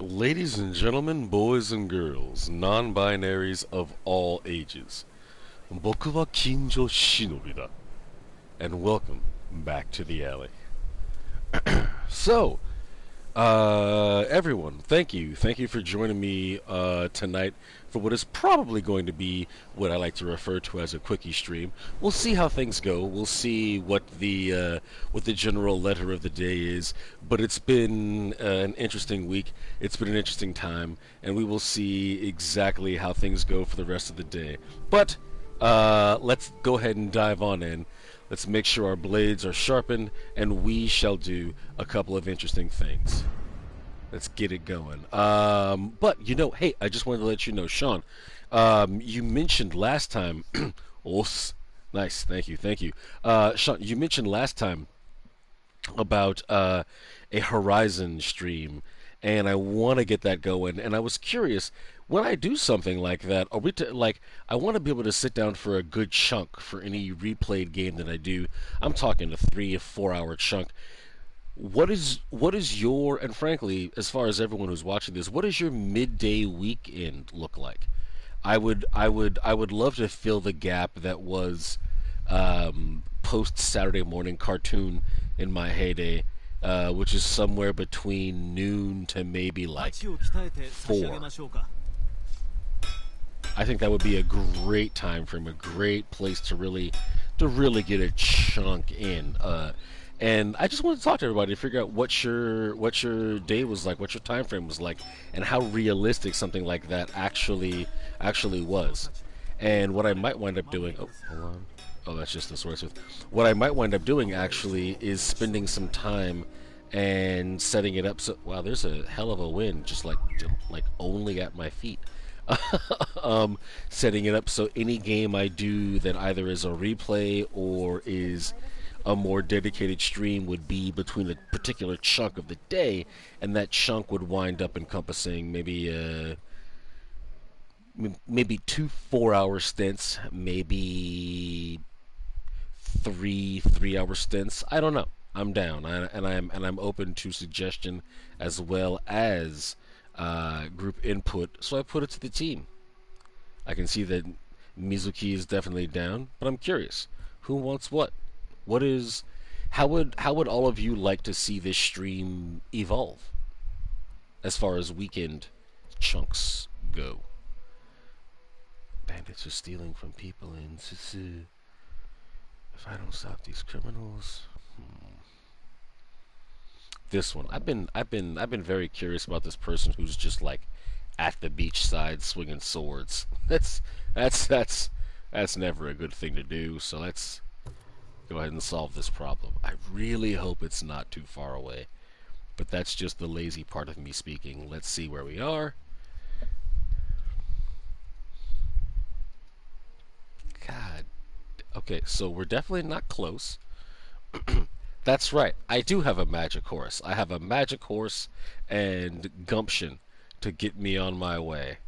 Ladies and gentlemen, boys and girls, non-binaries of all ages, 僕はkinjoshinobiだ, and welcome back to the alley. So, everyone, thank you for joining me tonight for what is probably going to be what I like to refer to as a quickie stream. We'll see how things go. We'll see what the general letter of the day is. But it's been an interesting week. It's been an interesting time, and we will see exactly how things go for the rest of the day. But let's go ahead and dive on in. Let's make sure our blades are sharpened, and we shall do a couple of interesting things. Let's get it going. But, hey, I just wanted to let you know, Sean, you mentioned last time... Os, nice, thank you. Sean, you mentioned last time about a Horizon stream, and I want to get that going. And I was curious, when I do something like that, are we I want to be able to sit down for a good chunk for any replayed game that I do. I'm talking a 3 or 4 hour chunk. What is your, and frankly, as far as everyone who's watching this, what does your midday weekend look like? I would love to fill the gap that was post Saturday morning cartoon in my heyday, which is somewhere between noon to maybe like 4. I think that would be a great time frame, a great place to really get a chunk in. And I just wanted to talk to everybody to figure out what your day was like, what your time frame was like, and how realistic something like that actually was. And what I might wind up doing, oh, hold on. Oh, that's just the source with. What I might wind up doing actually is spending some time and setting it up so. Wow, there's a hell of a wind, just like only at my feet. Setting it up so any game I do that either is a replay or is a more dedicated stream would be between a particular chunk of the day, and that chunk would wind up encompassing maybe 2 4-hour stints, maybe 3 3-hour stints. I don't know. I'm down, and I'm open to suggestion as well as group input. So I put it to the team. I can see that Mizuki is definitely down, but I'm curious. Who wants what? How would all of you like to see this stream evolve as far as weekend chunks go? Bandits are stealing from people in Susu. If I don't stop these criminals, This one, I've been very curious about this person who's just like at the beach side swinging swords. That's never a good thing to do. So let's go ahead and solve this problem. I really hope it's not too far away, but that's just the lazy part of me speaking. Let's see where we are. God. Okay, so we're definitely not close. That's right. I do have a magic horse. I have a magic horse and gumption to get me on my way.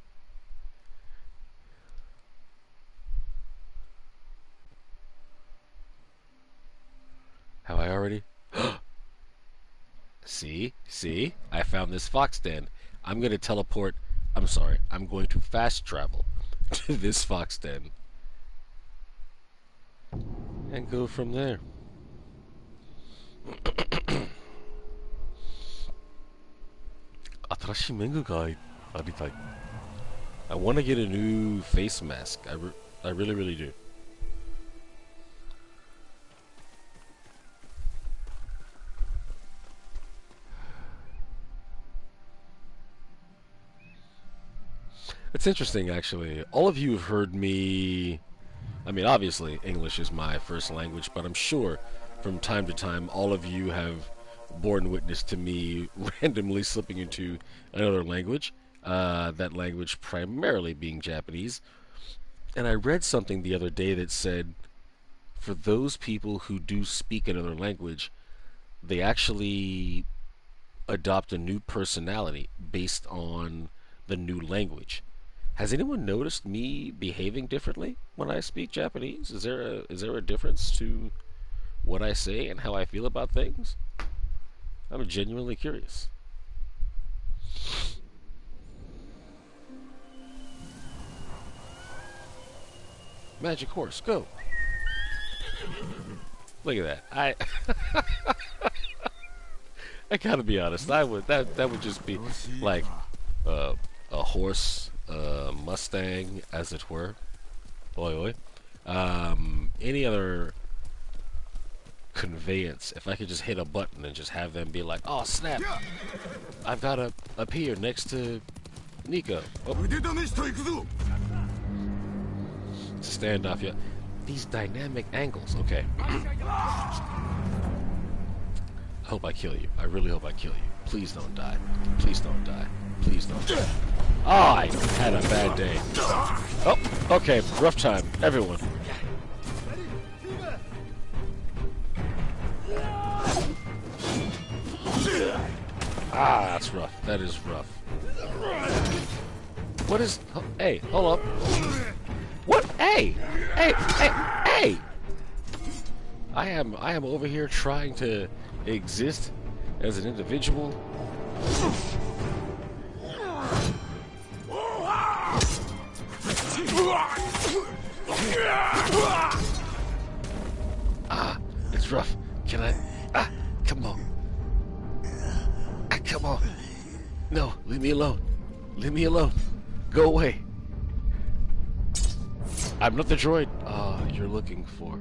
Have I already? See? I found this fox den. I'm going to teleport. I'm sorry. I'm going to fast travel to this fox den and go from there. I want to get a new face mask. I really do. It's interesting, actually. All of you have heard me. I mean, obviously, English is my first language, but I'm sure from time to time all of you have borne witness to me randomly slipping into another language, that language primarily being Japanese. And I read something the other day that said, for those people who do speak another language, they actually adopt a new personality based on the new language. Has anyone noticed me behaving differently when I speak Japanese? Is there a difference to what I say and how I feel about things? I'm genuinely curious. Magic horse, go. Look at that. I gotta be honest. That would just be like a horse, Mustang, as it were. Oi, oi. Any other conveyance? If I could just hit a button and just have them be like, "Oh snap! I've got to appear next to Nico." Oh. It's a standoff. Yeah. These dynamic angles. Okay. I hope I kill you. I really hope I kill you. Please don't die. Please don't die. Please don't die. Oh, I had a bad day. Oh, okay. Rough time. Everyone. Ah, that's rough. That is rough. What is... Hey, hold up. What? Hey! Hey! Hey! Hey! I am over here trying to exist as an individual. Ah, it's rough. Can I? Ah, come on. Ah, come on. No, leave me alone. Leave me alone. Go away. I'm not the droid you're looking for.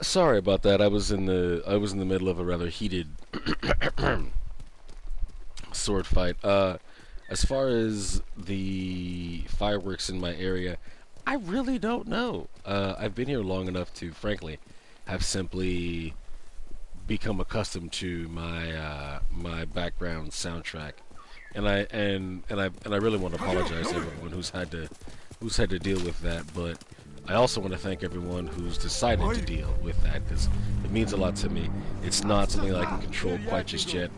Sorry about that. I was in the middle of a rather heated sword fight. As far as the fireworks in my area, I really don't know. I've been here long enough to, frankly, have simply become accustomed to my my background soundtrack, and I really want to apologize to everyone who's had to deal with that. But I also want to thank everyone who's decided to deal with that, because it means a lot to me. It's not something that I can control quite just yet,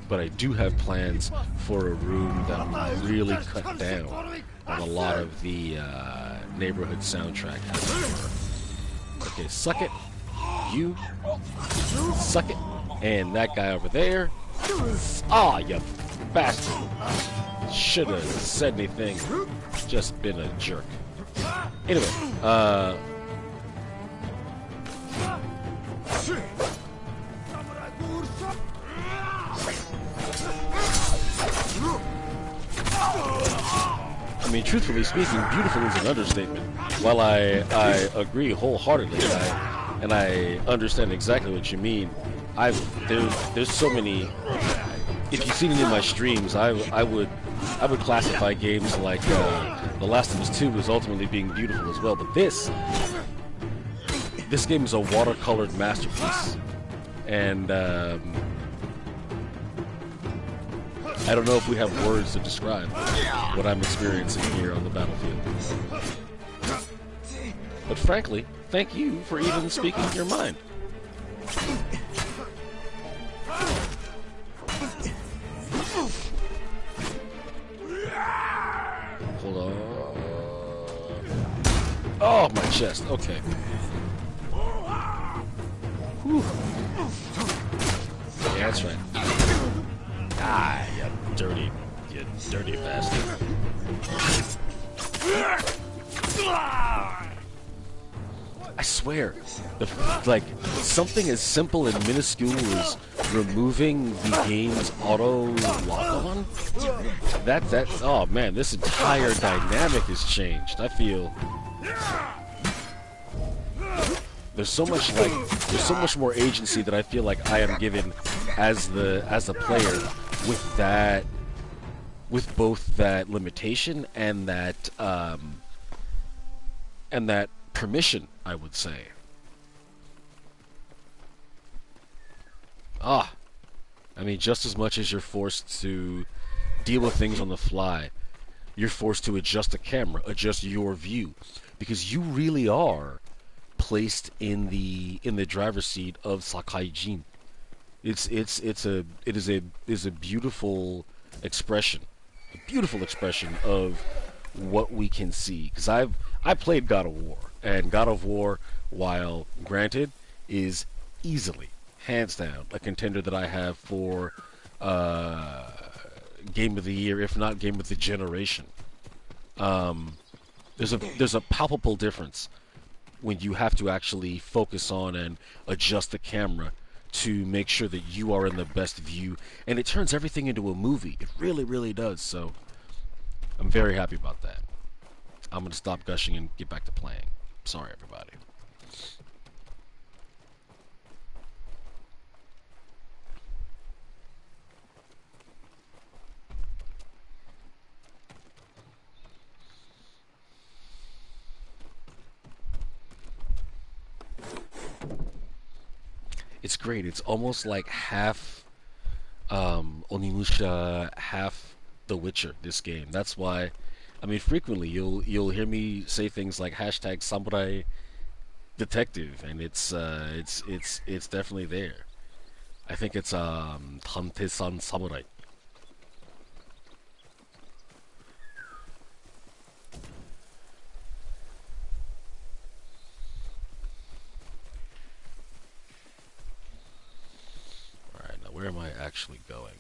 but I do have plans for a room that will really cut down on a lot of the neighborhood soundtrack, as it were. Okay, suck it. You suck it. And that guy over there. Ah, you bastard. Should have said anything. Just been a jerk. Anyway, I mean, truthfully speaking, beautiful is an understatement. While I agree wholeheartedly, and I understand exactly what you mean, there's so many. If you've seen it in my streams, I would classify games like The Last of Us 2 as ultimately being beautiful as well. But this game is a watercolored masterpiece, and I don't know if we have words to describe what I'm experiencing here on the battlefield. But frankly, thank you for even speaking your mind. Hold on. Oh, my chest. Okay. Whew. Yeah, that's right. Ah, you dirty bastard. I swear, like, something as simple and minuscule as removing the game's auto lock-on, oh man, this entire dynamic has changed. I feel there's so much more agency that I feel like I am given as a player with both that limitation and that permission, I would say. I mean, just as much as you're forced to deal with things on the fly, you're forced to adjust the camera, adjust your view, because you really are placed in the driver's seat of Sakaijin. It is a beautiful expression, of what we can see. Because I played God of War, and God of War, while granted, is easily, hands down, a contender that I have for uh, game of the year, if not game of the generation. Um, there's a palpable difference when you have to actually focus on and adjust the camera to make sure that you are in the best view, and it turns everything into a movie. It really, really does. So I'm very happy about that. I'm gonna stop gushing and get back to playing. Sorry, everybody. It's great. It's almost like half Onimusha, half The Witcher. This game. That's why. I mean, frequently you'll hear me say things like hashtag Samurai Detective, and it's definitely there. I think it's Tante-san Samurai. All right, now where am I actually going?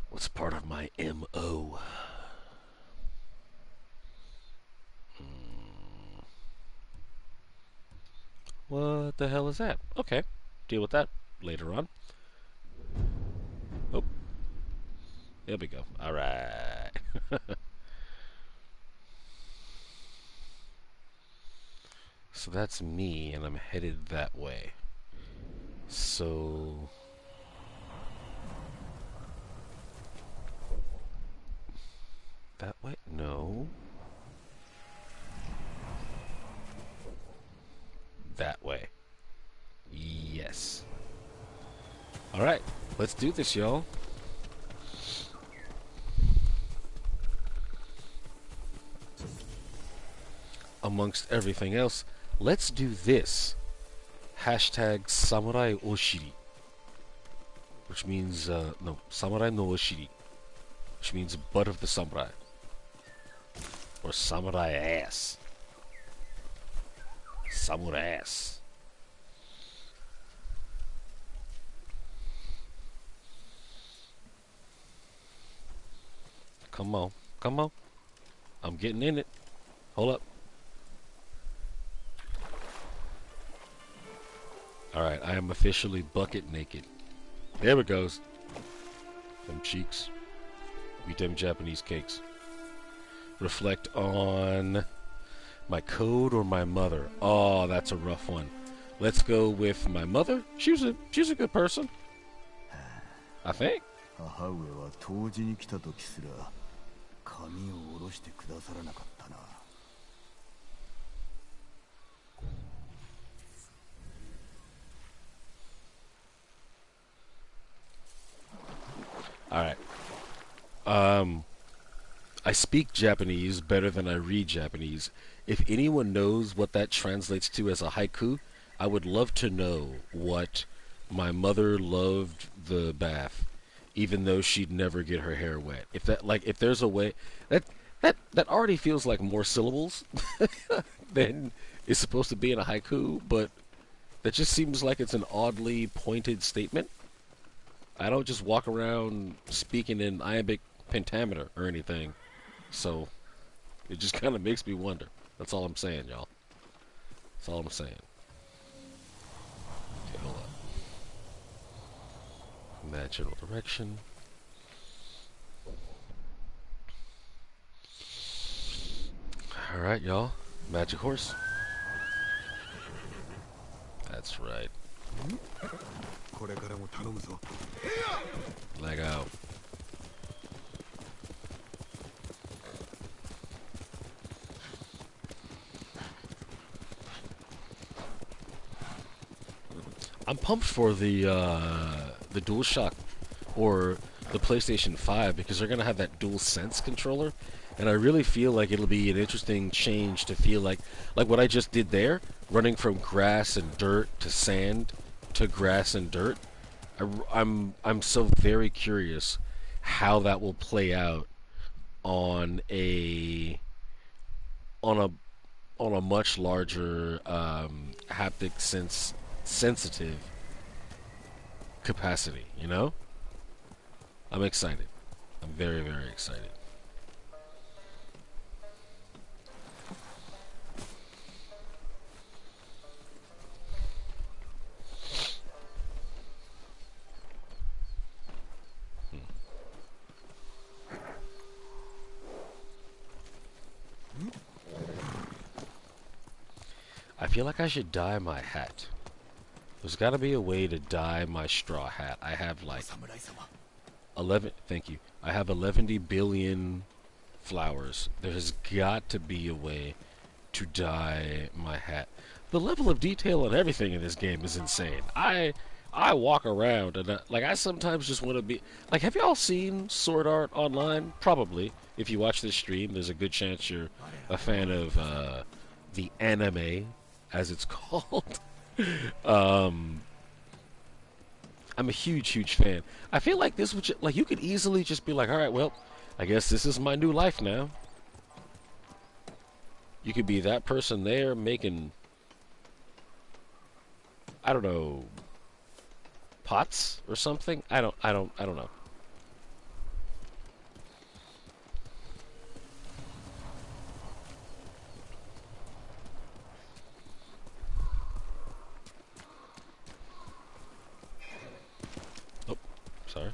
What's part of my MO? What the hell is that? Okay, deal with that later on. Oh, there we go. All right. So that's me, and I'm headed that way. So that way? No. That way. Yes. All right, let's do this, y'all. Amongst everything else, let's do this. Hashtag Samurai Oshiri, which means, no, Samurai no Oshiri, which means butt of the samurai, or samurai ass. Samurai ass. Come on, come on. I'm getting in it. Hold up. Alright, I am officially bucket naked. There it goes. Them cheeks. Eat them Japanese cakes. Reflect on my code or my mother. Oh, that's a rough one. Let's go with my mother. She's a good person, I think. Alright. I speak Japanese better than I read Japanese. If anyone knows what that translates to as a haiku, I would love to know what my mother loved the bath, even though she'd never get her hair wet. If that, like, if there's a way that already feels like more syllables than is supposed to be in a haiku, but that just seems like it's an oddly pointed statement. I don't just walk around speaking in iambic pentameter or anything, so it just kind of makes me wonder. That's all I'm saying, y'all. That's all I'm saying. Okay, hold up. In that general direction. Alright, y'all. Magic horse. That's right. Leg out. I'm pumped for the DualShock or the PlayStation 5 because they're gonna have that DualSense controller, and I really feel like it'll be an interesting change to feel like what I just did there, running from grass and dirt to sand to grass and dirt. I'm so very curious how that will play out on a on a on a much larger haptic sensitive capacity, you know? I'm excited. I'm very, very excited. I feel like I should dye my hat. There's got to be a way to dye my straw hat. I have like 11. Thank you. I have 11 billion flowers. There's got to be a way to dye my hat. The level of detail on everything in this game is insane. I walk around and like I sometimes just want to be like. Have y'all seen Sword Art Online? Probably. If you watch this stream, there's a good chance you're a fan of the anime, as it's called. I'm a huge, huge fan. I feel like this would like you could easily just be like, all right, well, I guess this is my new life now. You could be that person there making, I don't know, pots or something. I don't know. Oh, sorry.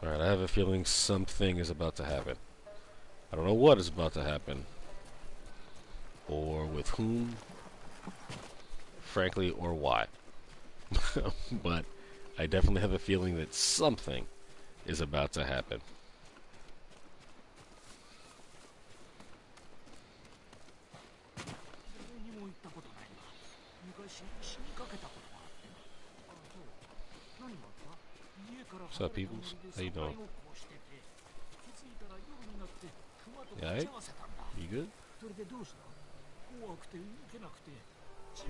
Alright, I have a feeling something is about to happen. I don't know what is about to happen. Or with whom. Frankly, or why. But I definitely have a feeling that something is about to happen. What's up, peoples? How you doing? Yeah, right? You good?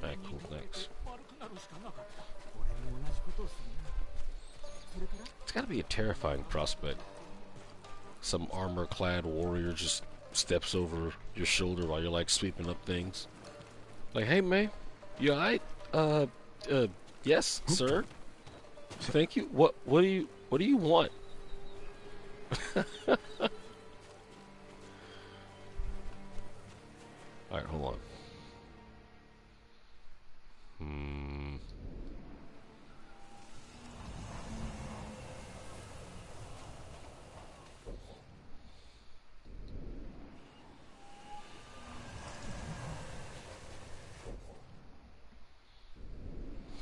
Alright, cool, thanks. It's gotta be a terrifying prospect. Some armor-clad warrior just steps over your shoulder while you're like sweeping up things. Like, hey man, you alright? Yes, sir. Thank you. What do you want? Alright, hold on.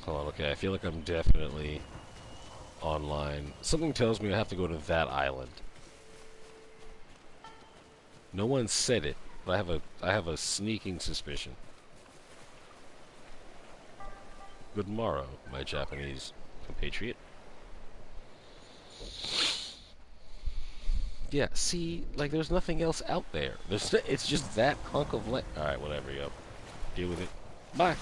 Hold on, okay, I feel like I'm definitely online. Something tells me I have to go to that island. No one said it, but I have a sneaking suspicion. Good morrow, my Japanese compatriot. Yeah, see, like there's nothing else out there. It's just that hunk of land. All right, whatever, yo. Deal with it. Bye.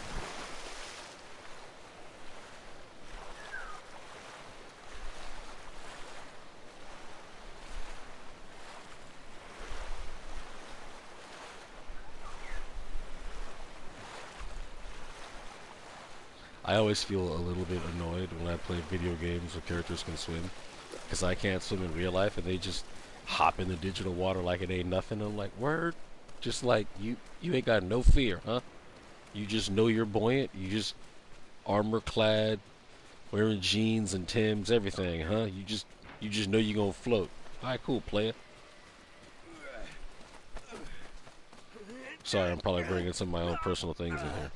I always feel a little bit annoyed when I play video games where characters can swim, because I can't swim in real life and they just hop in the digital water like it ain't nothing. I'm like, word? Just like, you ain't got no fear, huh? You just know you're buoyant, you just armor clad, wearing jeans and Timbs, everything, huh? You just know you're gonna float. Alright, cool, player. Sorry, I'm probably bringing some of my own personal things in here.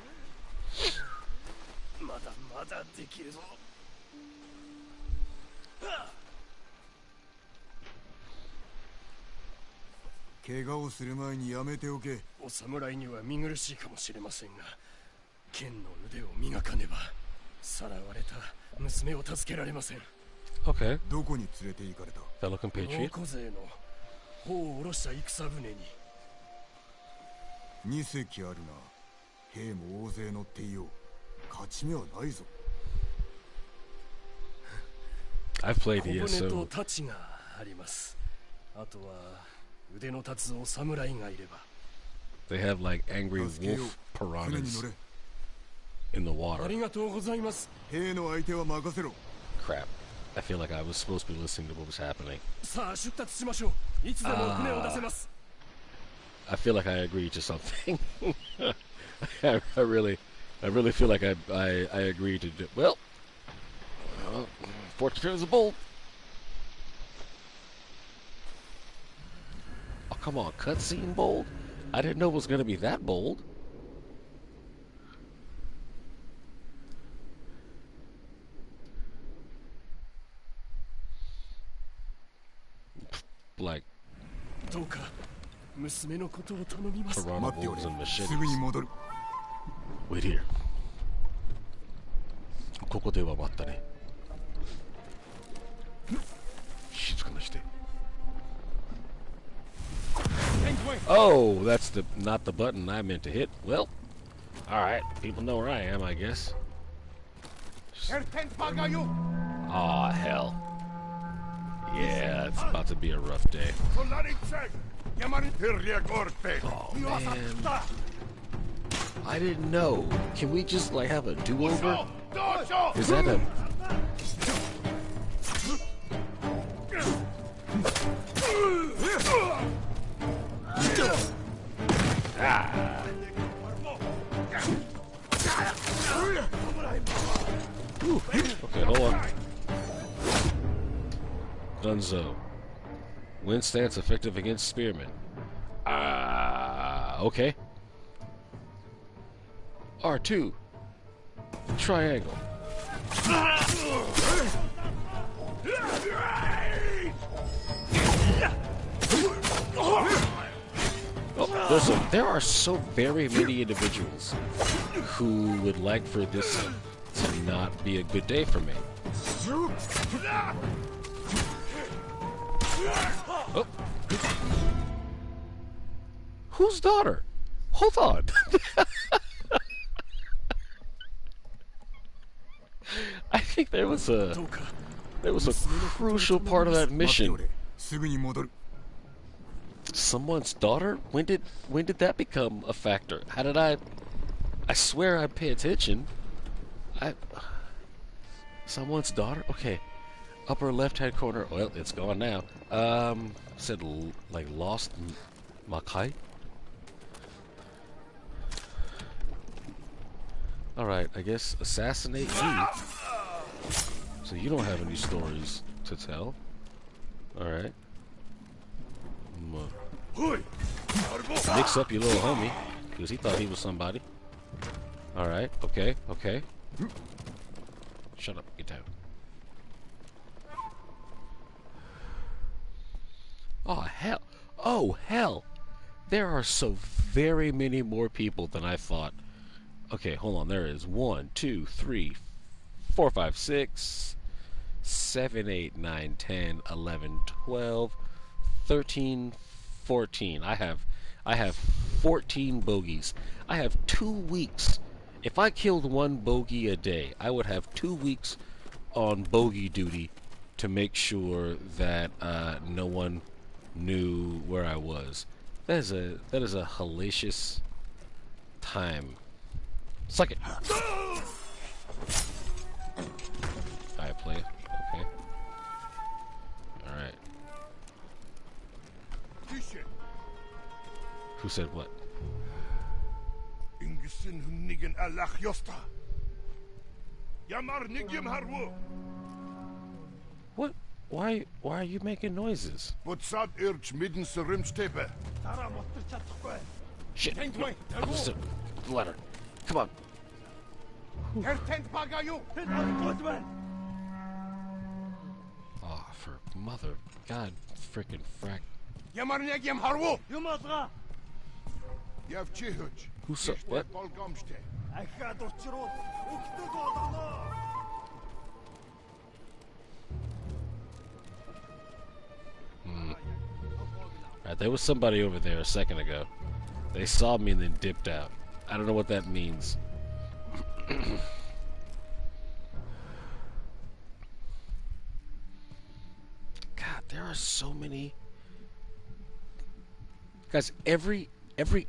Okay. Fellow compatriot. 2隻あるな。兵も大勢乗っていよう。勝ち目はないぞ。I've played ESO. と太刀があります。あとは腕の立つお侍がいれば。They have like angry wolf piranhas. in the water. ありがとうございます。兵の相手は任せろ。 Crap. I feel like I was supposed to be listening to what was happening. さあ出立しましょう。いつでも船を出せます。I feel like I agreed to something. I really feel like I agreed to do. Well, fortune favors the bold. Oh, come on, cutscene bold? I didn't know it was going to be that bold. Like どうか娘のことを頼みます。 piranha 待っておれ。 wolves and す machetes. ぐに戻る。 Wait here. ここでは待ったね。静かにして。Oh, that's not the button I meant to hit. Well, all right. People know where I am, I guess. Oh hell. Yeah, it's about to be a rough day. Oh man, I didn't know. Can we just like have a do-over? Is that a? Ooh, okay, hold on. Dunzo. Wind stance effective against spearmen. Okay. R2. Triangle. Oh, there are so very many individuals who would like for this to not be a good day for me. Oh. Whose daughter? Hold on. I think there was a crucial part of that 待ってお mission. れ。すぐに戻る。 Someone's daughter? When did that become a factor? How did I swear I pay attention. Someone's daughter? Okay. Upper left hand corner. Well, it's gone now. Said like lost Makai. Alright, I guess assassinate you. So you don't have any stories to tell. Alright. Mix up your little homie, because he thought he was somebody. Alright, okay, okay. Shut up, get down. Oh, hell. Oh, hell. There are so very many more people than I thought. Okay, hold on. There is 1, 2, 3, 4, 5, 6, 7, 8, 9, 10, 11, 12, 13, 14. I have 14 bogeys. I have 2 weeks. If I killed 1 bogey a day, I would have 2 weeks on bogey duty to make sure that no one knew where I was. That is a hellacious time. Suck it. Alright, play. Okay. Alright. Who said what? What? Why are you making noises? Shit. No. Officer, ladder. Come on. Oh, for mother. God frickin' frack. Who saw what? Alright, there was somebody over there a second ago. They saw me and then dipped out. I don't know what that means. God, there are so many. Guys, every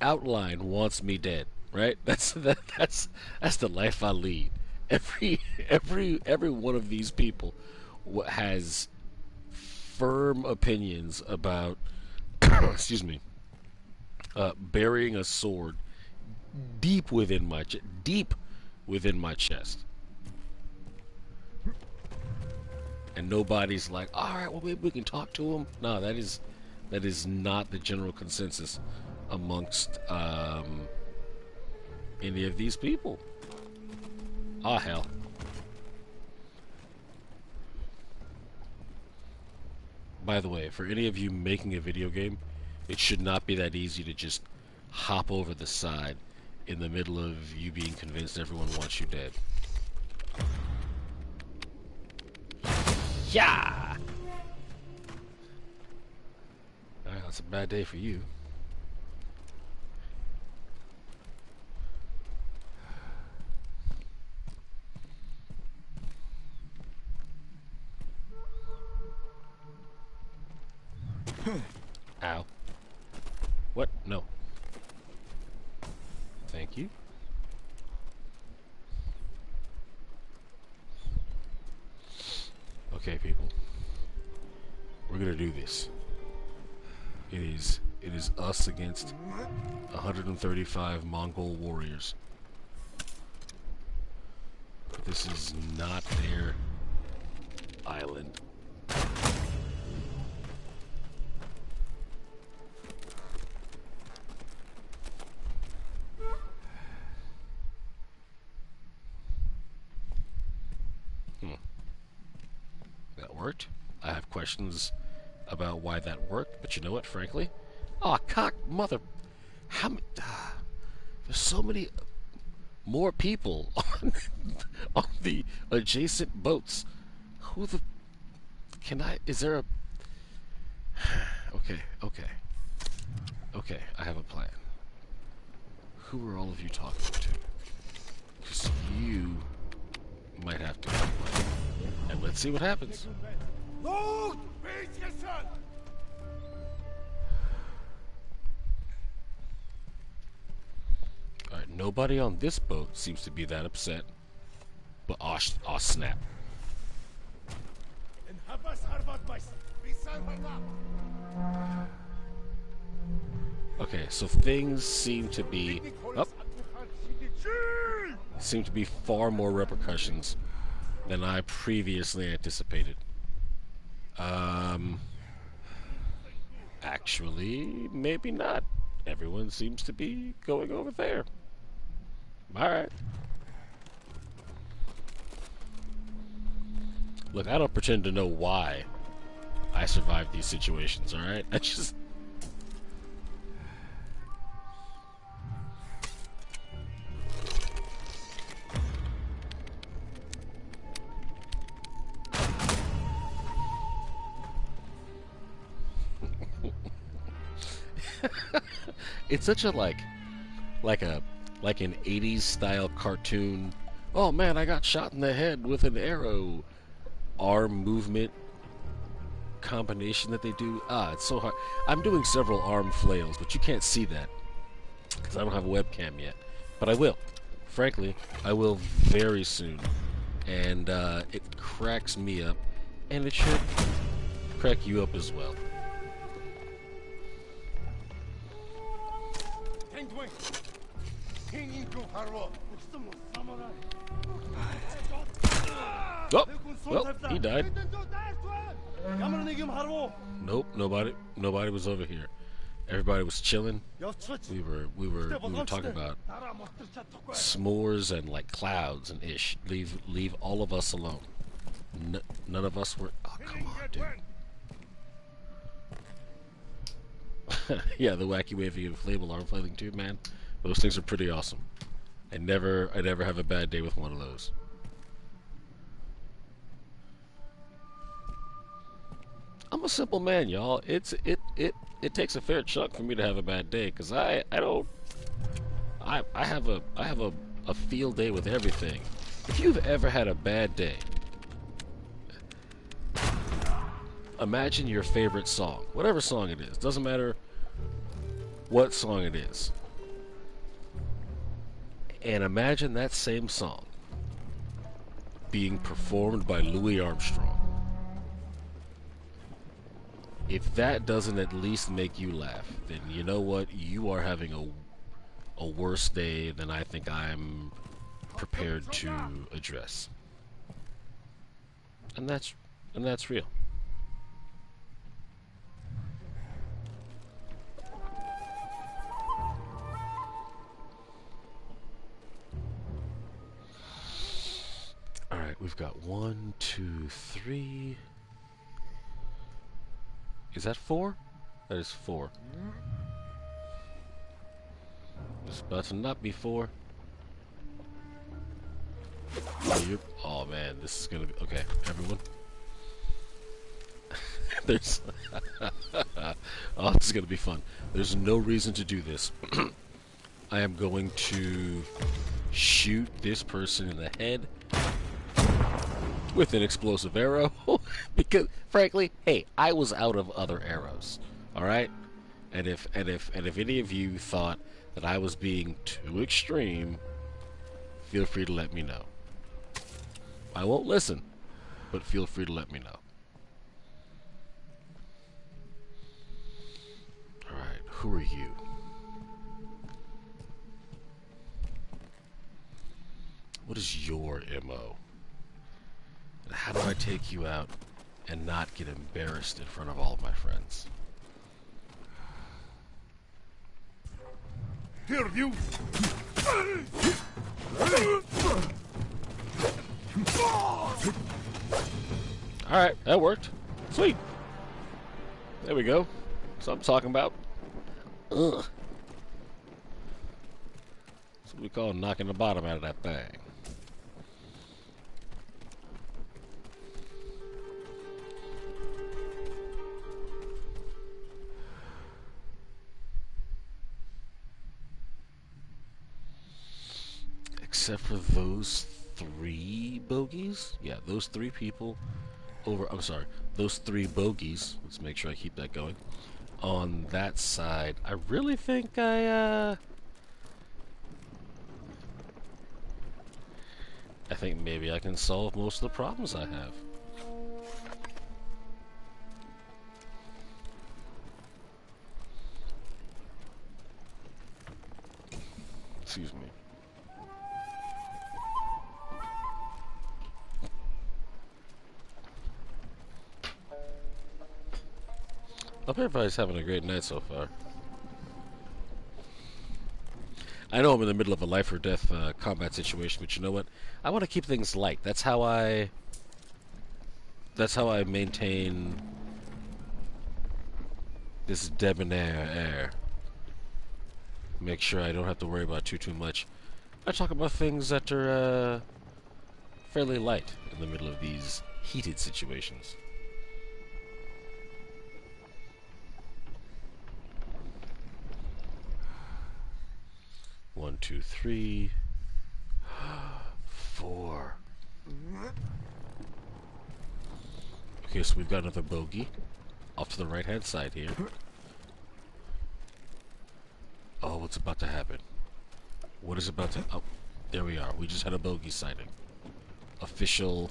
outline wants me dead. right? That's the life I lead. Every one of these people has firm opinions about excuse me, burying a sword deep within my chest, and nobody's like, all right, well maybe we can talk to him. No, that is not the general consensus amongst any of these people. Ah, hell. By the way, for any of you making a video game, it should not be that easy to just hop over the side in the middle of you being convinced everyone wants you dead. Yeah! Alright, that's a bad day for you. Ow. What? No. Thank you. Okay, people. We're gonna do this. It is us against 135 Mongol warriors. This is not their island. That worked. I have questions about why that worked, but you know what, frankly? Aw, cock mother. How many. There's so many more people on the adjacent boats. Who the. Can I. Is there a. Okay, okay. Okay, I have a plan. Who are all of you talking to? Because you might have to come. And let's see what happens. Alright, nobody on this boat seems to be that upset. But aw snap. Okay, so things seem to be seem to be far more repercussions than I previously anticipated. Actually, maybe not. Everyone seems to be going over there. Alright. Look, I don't pretend to know why I survived these situations, alright? I just... It's such a like an 80s style cartoon. Oh man, I got shot in the head with an arrow. Arm movement combination that they do. It's so hard. I'm doing several arm flails, but you can't see that because I don't have a webcam yet. But I will. Frankly, I will very soon. And it cracks me up, and it should crack you up as well. Oh, well, he died. Nope, nobody was over here. Everybody was chilling. We were talking about s'mores and like clouds and ish. Leave all of us alone. None of us were. Oh, come on, dude. Yeah, the wacky wavy inflatable arm flailing too, man. Those things are pretty awesome. I never have a bad day with one of those. I'm a simple man, y'all. It takes a fair chunk for me to have a bad day, cause I have a field day with everything. If you've ever had a bad day, imagine your favorite song, whatever song it is. Doesn't matter what song it is. And imagine that same song being performed by Louis Armstrong. If that doesn't at least make you laugh, then you know what? You are having a worse day than I think I'm prepared to address. And that's real. Alright, we've got 1, 2, 3. Is that 4? That is 4. It's about to not be 4. Oh man, this is gonna be okay. Everyone, there's oh, this is gonna be fun. There's no reason to do this. I am going to shoot this person in the head with an explosive arrow because, frankly, hey, I was out of other arrows. All right, and if any of you thought that I was being too extreme, feel free to let me know. I won't listen, but feel free to let me know. Alright, who are you? What is your MO? And how do I take you out and not get embarrassed in front of all of my friends? Here, you! Alright, that worked. Sweet. There we go. That's what I'm talking about. Ugh. That's what we call knocking the bottom out of that thing. Except for those 3 bogeys? Yeah, those 3 people I'm sorry, those 3 bogeys. Let's make sure I keep that going. On that side, I really think I think maybe I can solve most of the problems I have. Excuse me. Hope everybody's having a great night so far. I know I'm in the middle of a life or death combat situation, but you know what? I want to keep things light. That's how I maintain this debonair air. Make sure I don't have to worry about too much. I talk about things that are fairly light in the middle of these heated situations. One, 2, 3, 4. Okay, so we've got another bogey off to the right-hand side here. Oh, what's about to happen? What is about to... Oh, there we are. We just had a bogey sighting. Official...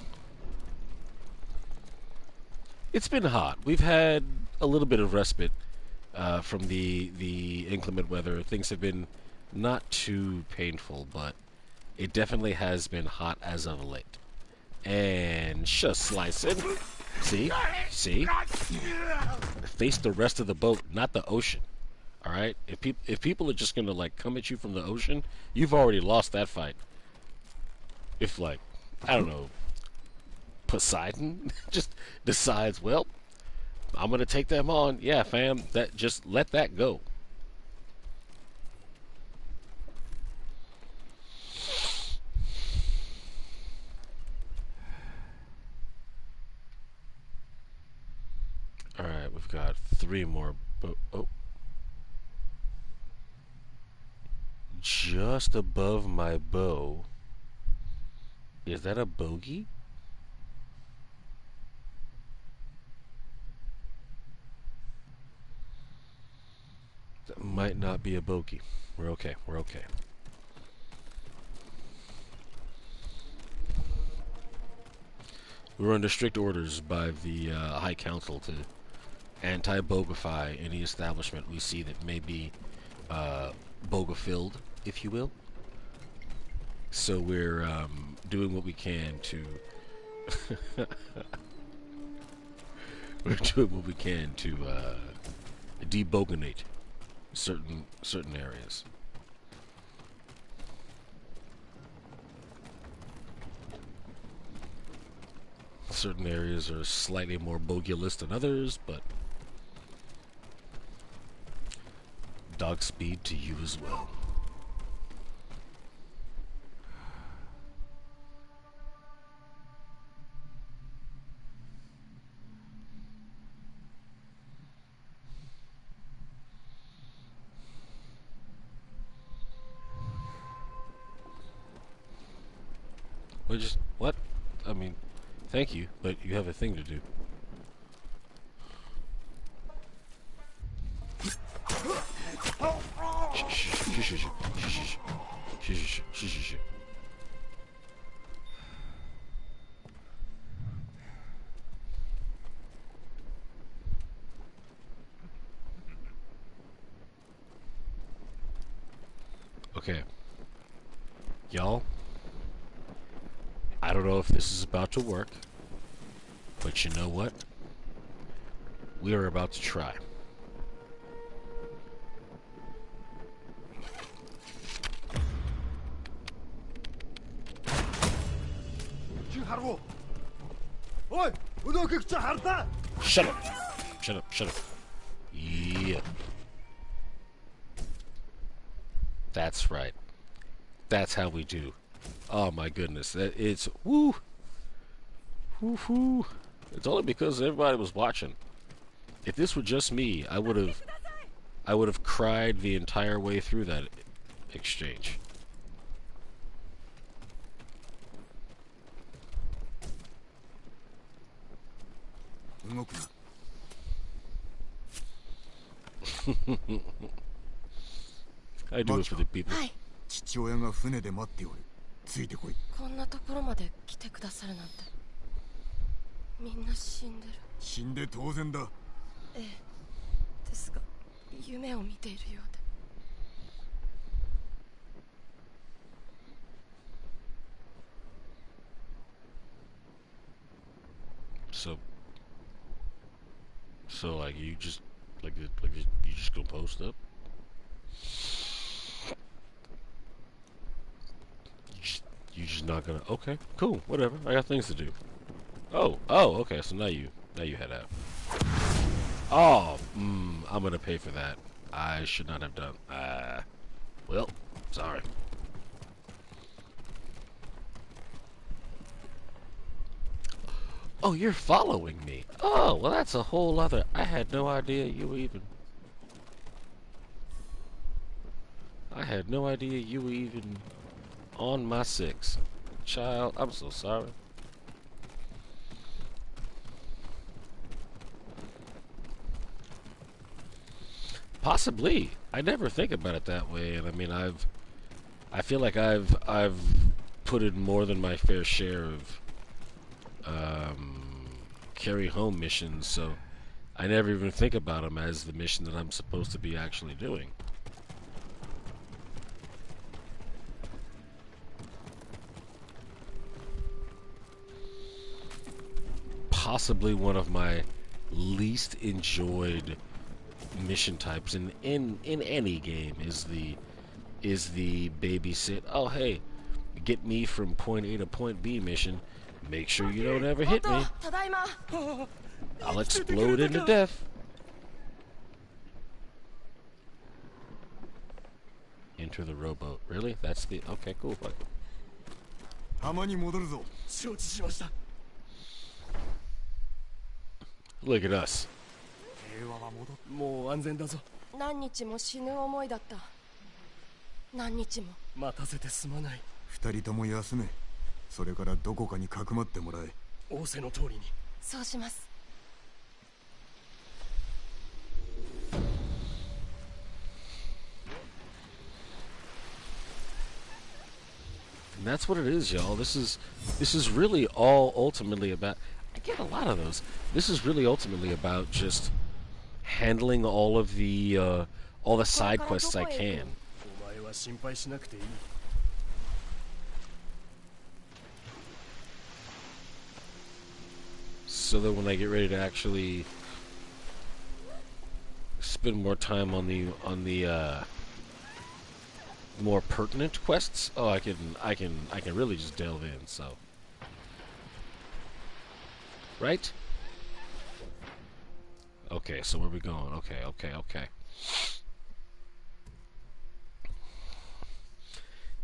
It's been hot. We've had a little bit of respite from the inclement weather. Things have been not too painful, but it definitely has been hot as of late. And just slice it. See? See? Face the rest of the boat, not the ocean. Alright? If people are just gonna, like, come at you from the ocean, you've already lost that fight. If, like, I don't know, Poseidon just decides, well, I'm gonna take them on. Yeah, fam, that just let that go. Alright, we've got 3 more. Oh. Just above my bow. Is that a bogey? That might not be a bogey. We're okay. We're okay. We were under strict orders by the High Council to anti-bogify any establishment we see that may be boga-filled, if you will. So we're doing what we can to we're doing what we can to deboganate certain areas. Certain areas are slightly more bogulous than others, but dog speed to you as well. What? I mean, thank you, but you have a thing to do. Okay. Y'all, I don't know if this is about to work, but you know what? We are about to try. Shut up! Shut up! Shut up! Yeah. That's right. That's how we do. Oh my goodness, it's woo, woo, woo. It's only because everybody was watching. If this were just me, I would have cried the entire way through that exchange. I do it for the people. 父親が船で待っておる。ついてこい。こんなところまで来てくださるなんて。みんな死んでる。死んで当然だ。ええ。ですが、夢を見ているようで。So like you just you just gonna post up? You just not gonna? Okay, cool, whatever. I got things to do. Oh, okay. So now you head out. Oh, I'm gonna pay for that. I should not have done. Well, sorry. Oh, you're following me. Oh, well, that's a whole other. I had no idea you were even. I had no idea you were even on my 6. Child, I'm so sorry. Possibly. I never think about it that way, and I mean, I feel like I've put in more than my fair share of carry home missions, so I never even think about them as the mission that I'm supposed to be actually doing. Possibly one of my least enjoyed mission types in any game is the babysit. Oh hey, get me from point A to point B mission. Make sure you don't ever hit me. I'll explode into death. Enter the rowboat. Really? That's the okay. Cool. Look at us. もう安全だぞ。何日も死ぬ思いだった。何日も。待たせてすまない。二人とも休め。それからどこかにかくまってもらえ。仰せの通りに。そうします。that's what it is, y'all. This is really all ultimately about. I get a lot of those. This is really ultimately about just handling all the side quests I can. お前は心配しなくていい。So that when I get ready to actually spend more time on the more pertinent quests, oh, I can really just delve in. So, right? Okay, so where are we going? Okay.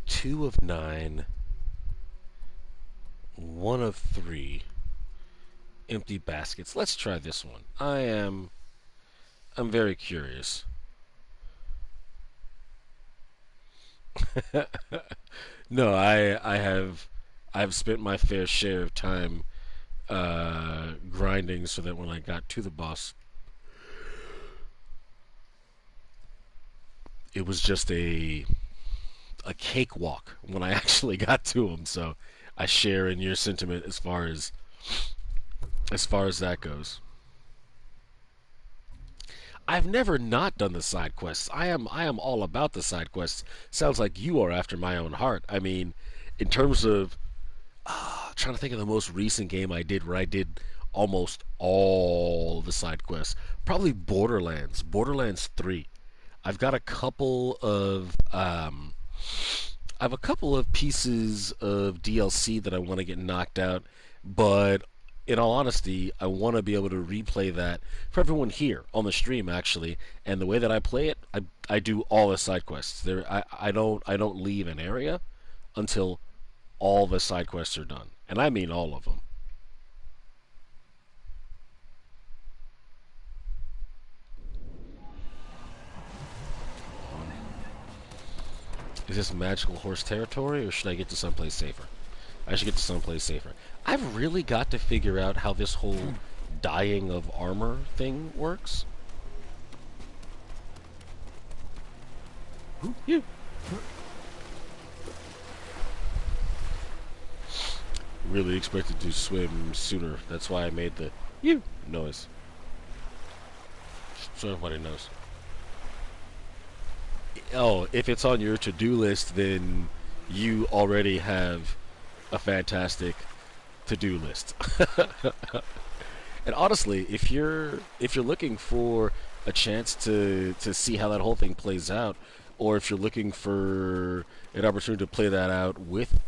2 of 9, 1 of 3 empty baskets. Let's try this one. I'm very curious. No, I've spent my fair share of time grinding so that when I got to the boss, it was just a cakewalk when I actually got to him. So I share in your sentiment as far as that goes. I've never not done the side quests. I am all about the side quests. Sounds like you are after my own heart. I mean, in terms of trying to think of the most recent game I did where I did almost all the side quests. Probably Borderlands 3. I've got a couple of I have a couple of pieces of DLC that I want to get knocked out, but in all honesty, I want to be able to replay that for everyone here on the stream actually. And the way that I play it, I do all the side quests. I don't leave an area until all the side quests are done, and I mean all of them. Is this magical horse territory, or should I get to someplace safer? I should get to someplace safer. I've really got to figure out how this whole dying of armor thing works. You. Really expected to swim sooner. That's why I made the you noise. So everybody knows. Oh, if it's on your to-do list, then you already have a fantastic to-do list. And honestly, if you're looking for a chance to see how that whole thing plays out, or if you're looking for an opportunity to play that out with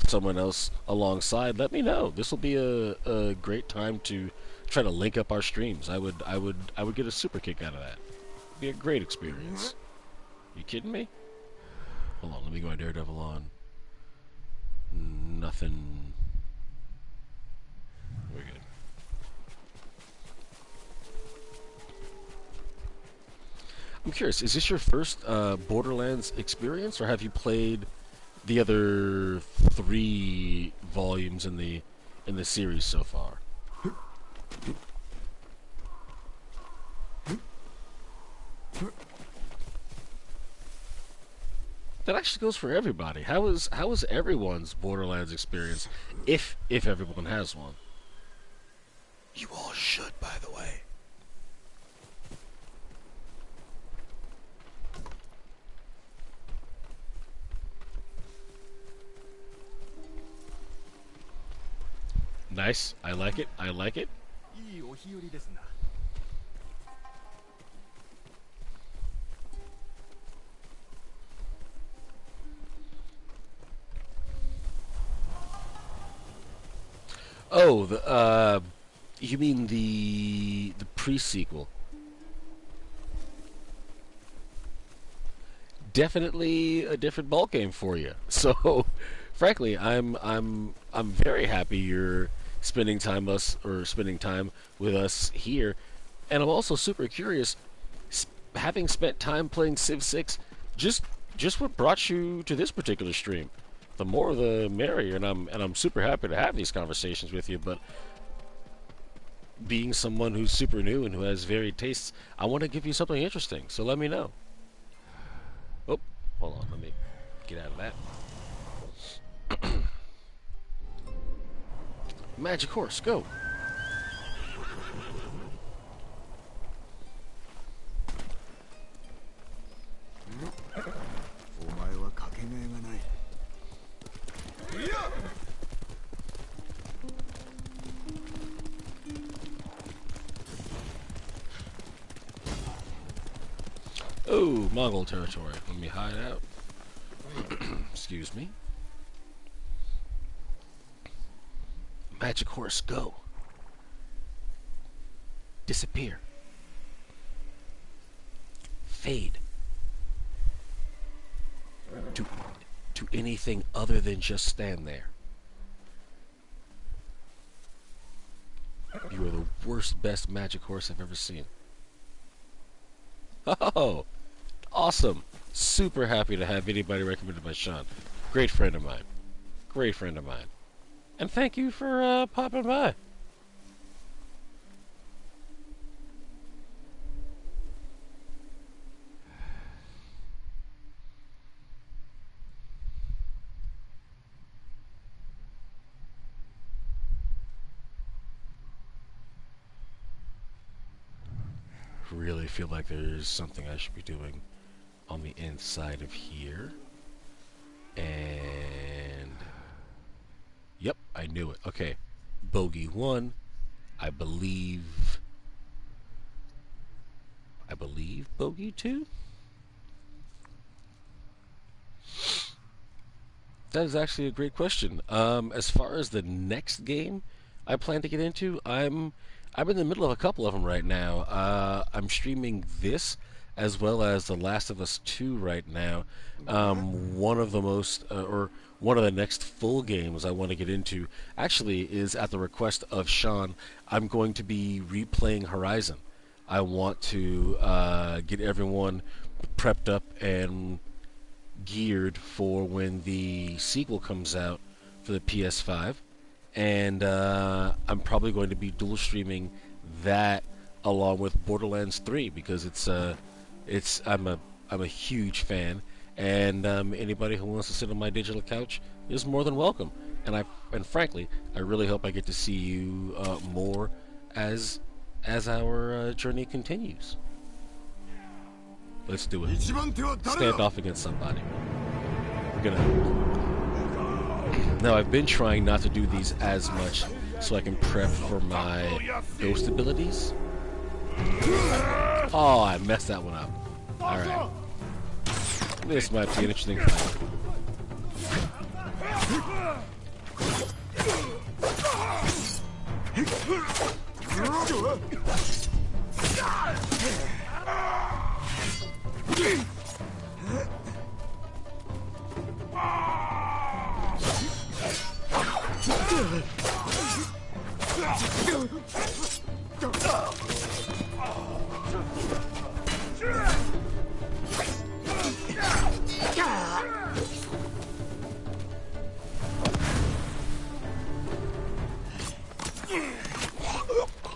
someone else alongside, let me know. This will be a great time to try to link up our streams. I would get a super kick out of that. It'd be a great experience. You kidding me? Hold on, let me go on Daredevil on. Nothing. We're good. I'm curious, is this your first Borderlands experience, or have you played the other 3 volumes in the series so far? That actually goes for everybody. How is everyone's Borderlands experience, if everyone has one? You all should, by the way. Nice. I like it. I like it. いいお日和ですな。Oh, you mean the pre-sequel? Definitely a different ballgame for you. So, frankly, I'm very happy you're spending time with us here, and I'm also super curious, having spent time playing Civ 6, just what brought you to this particular stream. The more the merrier, and I'm super happy to have these conversations with you. But being someone who's super new and who has varied tastes, I want to give you something interesting. So let me know. Oh, hold on, let me get out of that. Magic horse, go. お前はかけがえがない。 Oh, Mongol territory. Let me hide out. Excuse me. Magic horse, go. Disappear. Fade. To anything other than just stand there. You are the worst, best magic horse I've ever seen. Oh, awesome. Super happy to have anybody recommended by Sean. Great friend of mine. Great friend of mine. And thank you for popping by. Really feel like there's something I should be doing on the inside of here. And yep, I knew it. Okay. Bogey 1. I believe bogey 2? That is actually a great question. As far as the next game I plan to get into, I'm in the middle of a couple of them right now. I'm streaming this as well as The Last of Us 2 right now. One of the most, or one of the next full games I want to get into actually is at the request of Sean. I'm going to be replaying Horizon. I want to get everyone prepped up and geared for when the sequel comes out for the PS5. And I'm probably going to be dual streaming that along with Borderlands 3 because I'm a huge fan, and anybody who wants to sit on my digital couch is more than welcome. And frankly, I really hope I get to see you more as our journey continues. Let's do it. Stand off against somebody. We're gonna. Now, I've been trying not to do these as much so I can prep for my ghost abilities. Oh, I messed that one up. Alright. This might be an interesting fight.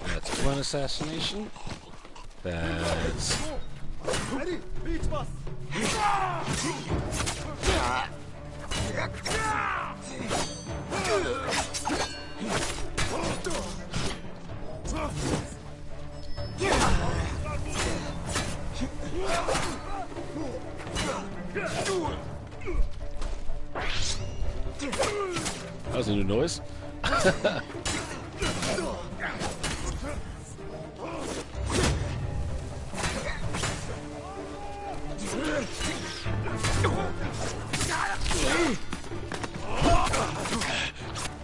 That's one assassination. That's... That was a new noise.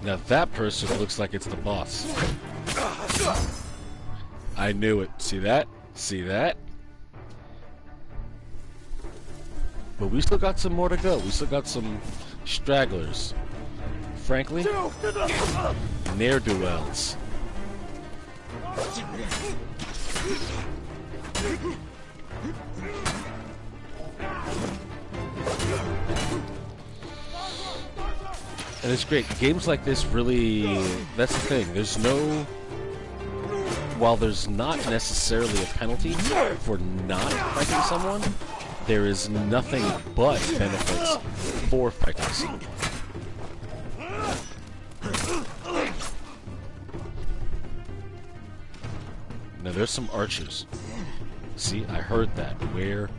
Now that person looks like it's the boss. I knew it. See that? See that? But we still got some more to go. We still got some stragglers. Frankly, ne'er-do-wells. And it's great. Games like this really, that's the thing. There's no, while there's not necessarily a penalty for not fighting someone, there is nothing but benefits for fighting someone. Now there's some archers. See, I heard that. Where?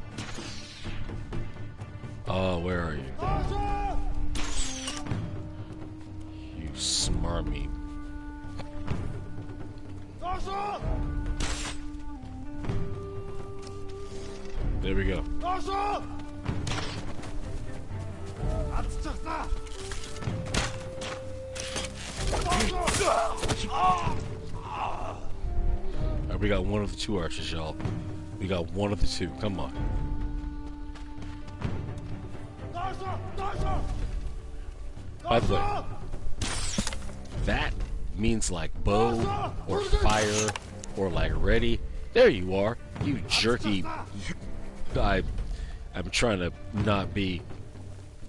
Oh, where are you? You smarmy. There we go. Alright, we got one of the two archers, y'all. We got one of the two. Come on. By the way, that means like bow or fire or like ready. There you are, you jerky. I'm trying to not be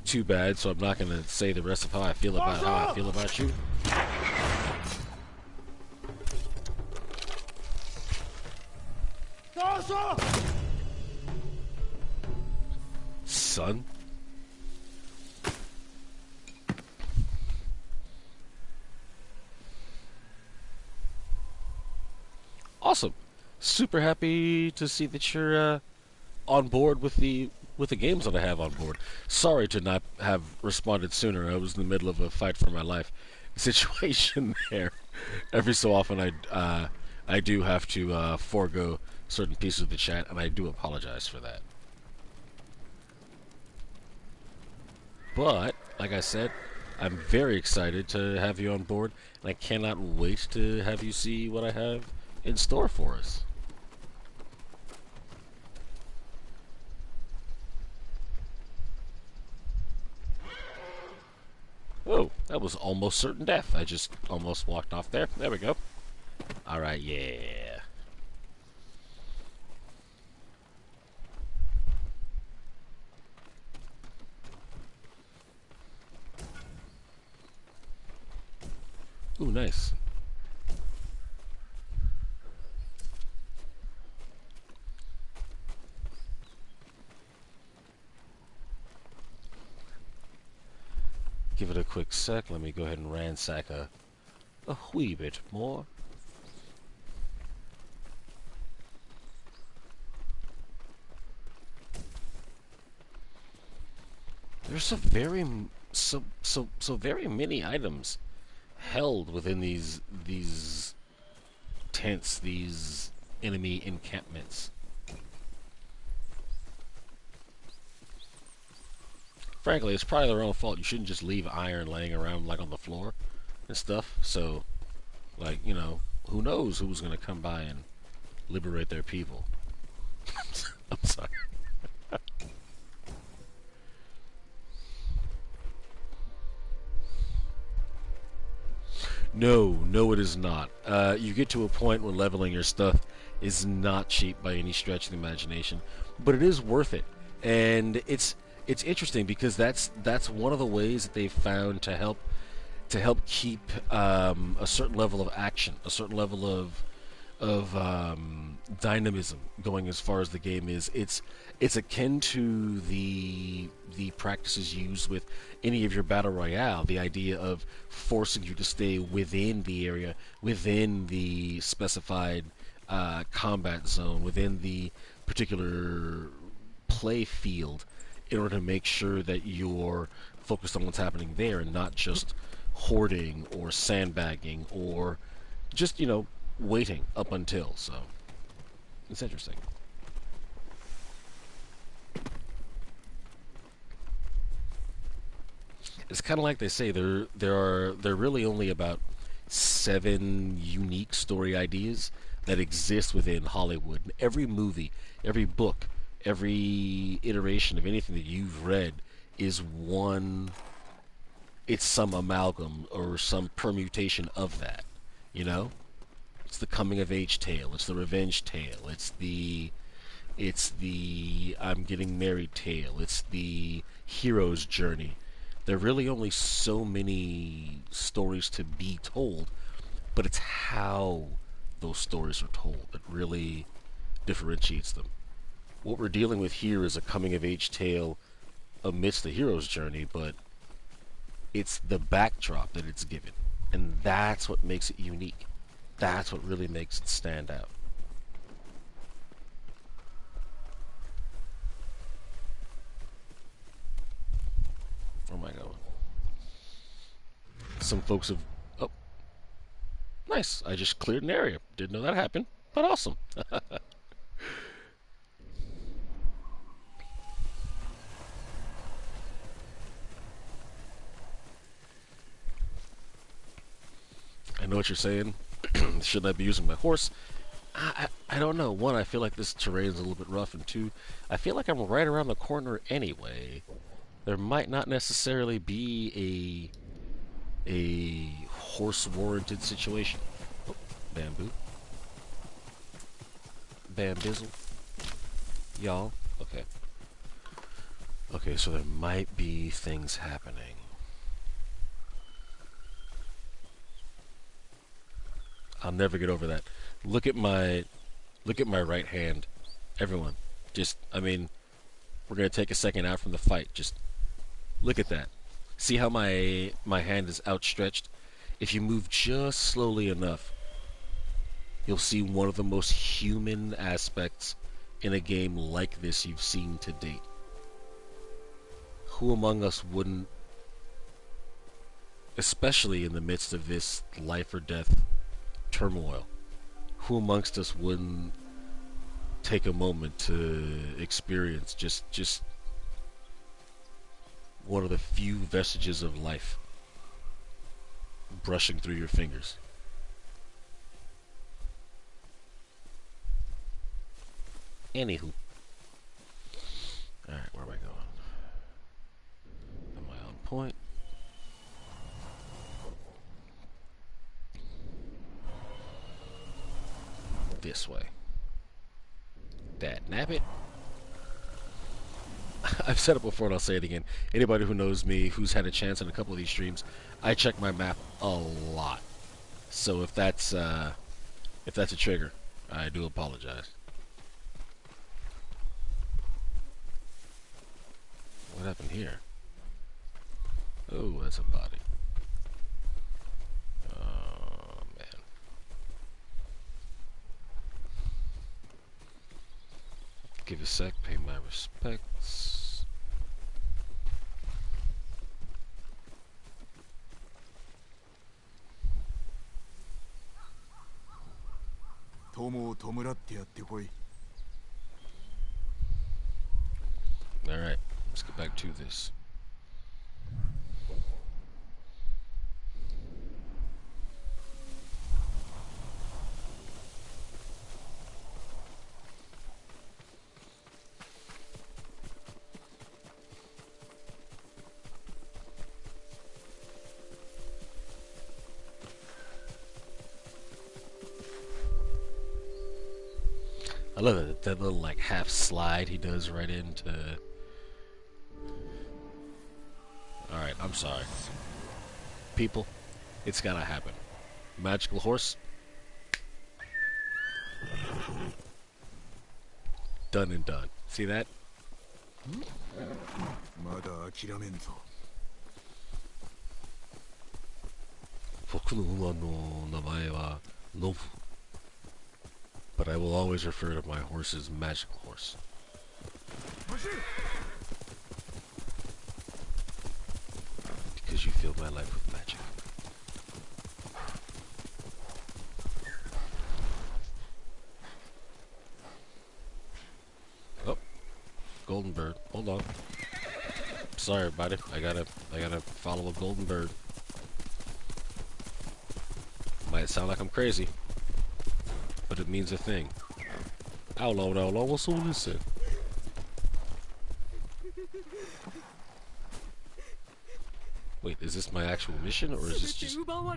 too bad, so I'm not going to say the rest of how I feel about you. Son. Awesome. Super happy to see that you're on board with the games that I have on board. Sorry to not have responded sooner. I was in the middle of a fight for my life situation there. Every so often I do have to forego certain pieces of the chat, and I do apologize for that. But, like I said, I'm very excited to have you on board, and I cannot wait to have you see what I have in store for us. Whoa, that was almost certain death. I just almost walked off there. There we go. Alright, yeah. Ooh, nice. Give it a quick sec. Let me go ahead and ransack a wee bit more. There's a very so very many items held within these tents, these enemy encampments. Frankly, it's probably their own fault. You shouldn't just leave iron laying around like on the floor and stuff. So, like, you know, who knows who's gonna come by and liberate their people. I'm sorry. No, it is not. You get to a point where leveling your stuff is not cheap by any stretch of the imagination, but it is worth it. And it's interesting because that's one of the ways that they've found to help keep a certain level of action, a certain level of dynamism going as far as the game is. It's akin to the practices used with any of your battle royale. The idea of forcing you to stay within the area, within the specified combat zone, within the particular play field, in order to make sure that you're focused on what's happening there and not just hoarding or sandbagging or just, you know, waiting up until. So it's interesting. It's kind of like they say there are really only about 7 unique story ideas that exist within Hollywood. And every movie, every book, every iteration of anything that you've read is one. It's some amalgam or some permutation of that. You know, it's the coming of age tale. It's the revenge tale. It's the I'm getting married tale. It's the hero's journey. There are really only so many stories to be told, but it's how those stories are told that really differentiates them. What we're dealing with here is a coming-of-age tale amidst the hero's journey, but it's the backdrop that it's given, and that's what makes it unique. That's what really makes it stand out. am I going? Some folks have... Oh, nice. I just cleared an area. Didn't know that happened, but awesome. I know what you're saying. Should I be using my horse? I don't know. One, I feel like this terrain is a little bit rough, and two, I feel like I'm right around the corner anyway. There might not necessarily be a horse-warranted situation. Oh, bamboo. Bambizzle. Y'all. Okay. Okay, so there might be things happening. I'll never get over that. Look at my right hand. Everyone. Just, I mean, we're going to take a second out from the fight. Just look at that. See how my hand is outstretched? If you move just slowly enough, you'll see one of the most human aspects in a game like this you've seen to date. Who among us wouldn't, especially in the midst of this life or death turmoil, who amongst us wouldn't take a moment to experience just one of the few vestiges of life brushing through your fingers? Anywho. Alright, where am I going? Am I on point? This way. Dad nabbit. I've said it before and I'll say it again. Anybody who knows me, who's had a chance in a couple of these streams, I check my map a lot. So if that's a trigger, I do apologize. What happened here? Oh, that's a body. Oh, man. Give a sec, pay my respects. Alright, let's get back to this. I love it, that little like half slide he does right into... Alright, I'm sorry. People, it's gotta happen. Magical horse. Done and done. See that? まだ諦めんぞ。僕の馬の名前はノブ。But I will always refer to my horse as Magical Horse. Because you fill my life with magic. Oh, golden bird. Hold on. Sorry, everybody. I gotta follow a golden bird. Might sound like I'm crazy, but it means a thing. Outlaw, what's all this say? Wait, is this my actual mission, or is this just... Oh,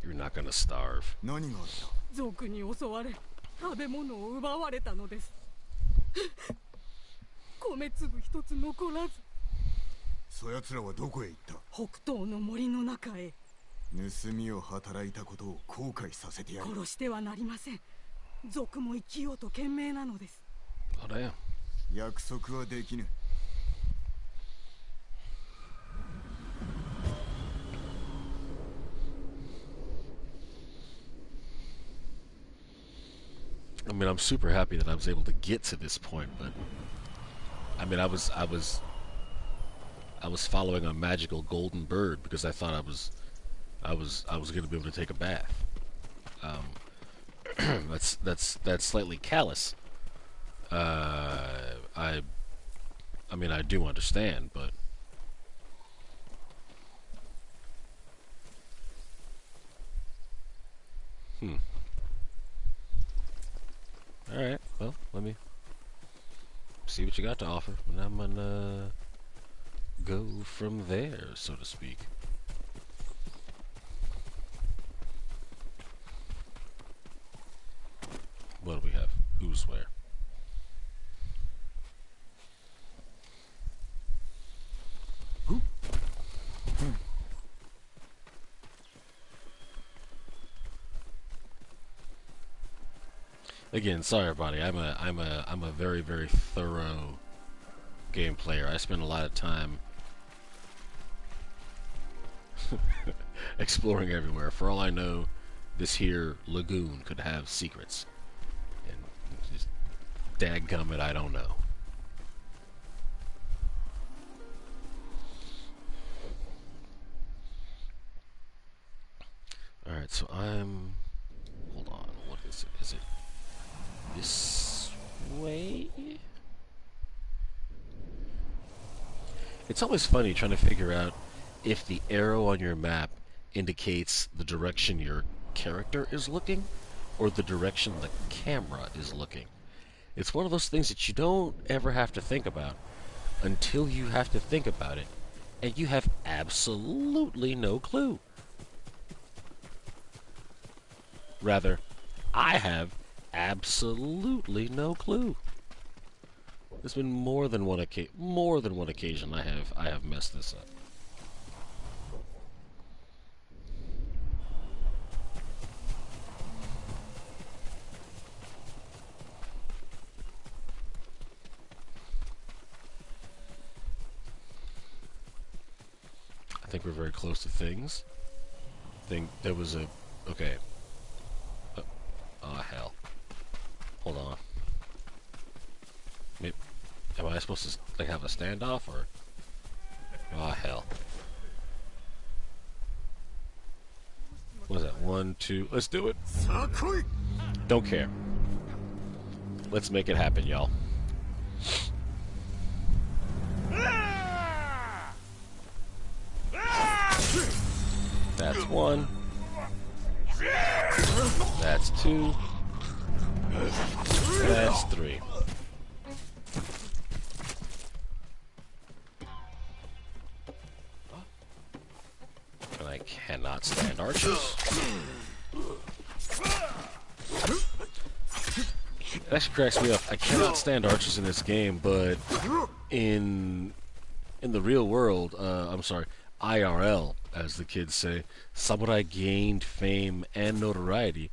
you're not gonna starve. 何があった？族に襲われ食べ物を奪われたのです。米粒一つ残らず。そやつらはどこへ行った？北東の森の中へ。盗みを働いたことを後悔させてやる。殺してはなりません。族も生きようと懸命なのです。Oh, damn. 約束はできぬ。mean, I'm super happy that I was able to get to this point, but I mean, I was following a magical golden bird because I thought I was going to be able to take a bath. That's slightly callous. I mean, I do understand, but all right. Well, let me see what you got to offer, and I'm gonna go from there, so to speak. What do we have? Who's where? Again, sorry everybody. I'm a very very thorough game player. I spend a lot of time exploring everywhere. For all I know, this here lagoon could have secrets, and just dadgummit, I don't know. All right, so I'm. Hold on. What is it? Is it this way? It's always funny trying to figure out if the arrow on your map indicates the direction your character is looking or the direction the camera is looking. It's one of those things that you don't ever have to think about until you have to think about it, and you have absolutely no clue. Rather, I have absolutely no clue. There's been more than one occasion I have messed this up. I think we're very close to things. I think there was a... Okay. Oh, hell. Hold on. Maybe, am I supposed to like have a standoff, or... Oh, hell. What is that? 1, 2... Let's do it! Don't care. Let's make it happen, y'all. That's 1. That's 2. That's 3. And I cannot stand archers. It actually cracks me up. I cannot stand archers in this game, but in the real world, I'm sorry, IRL, as the kids say, samurai gained fame and notoriety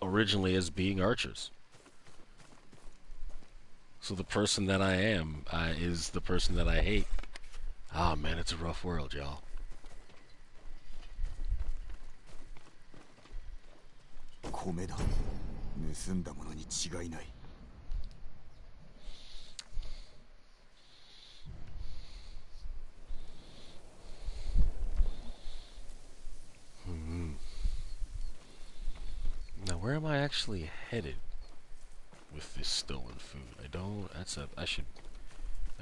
originally as being archers. So the person that I am is the person that I hate. Ah, man, it's a rough world, y'all. Now, where am I actually headed with this stolen food? I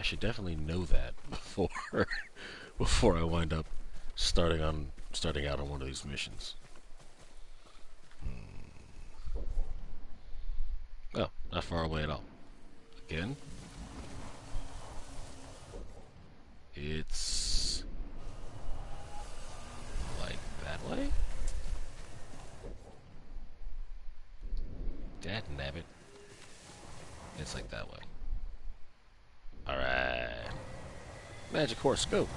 should definitely know that before I wind up starting out on one of these missions. Oh, not far away at all. Again, it's like that way. Dadnabbit. It's like that way. Alright. Magic horse, go!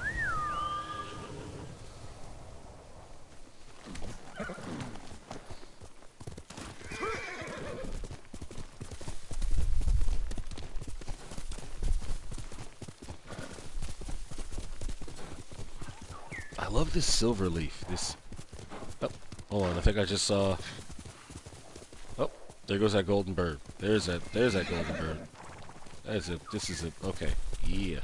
I love this silver leaf. Oh, hold on. I think I just saw... Oh, There goes that golden bird. There's that golden bird. That's it. This is it. Okay. Yeah.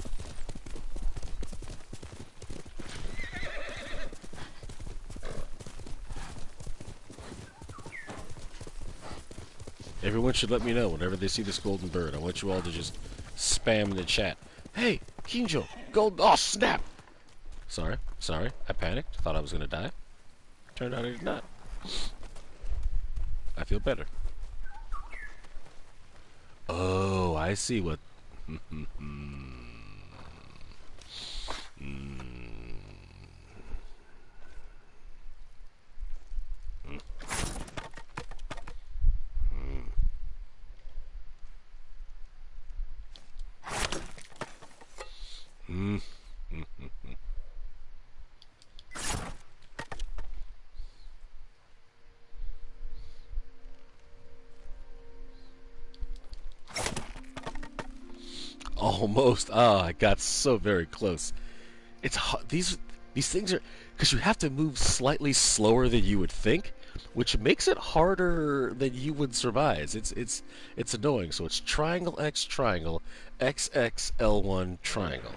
Everyone should let me know whenever they see this golden bird. I want you all to just spam in the chat. Hey, Kinjo, gold. Oh, snap! Sorry. I panicked. Thought I was going to die. Turned out I did not. I feel better. Oh, I see what... Almost. Ah, I got so very close. It's these things are because you have to move slightly slower than you would think, which makes it harder than you would surmise. It's annoying. So it's triangle X triangle X X L1 triangle.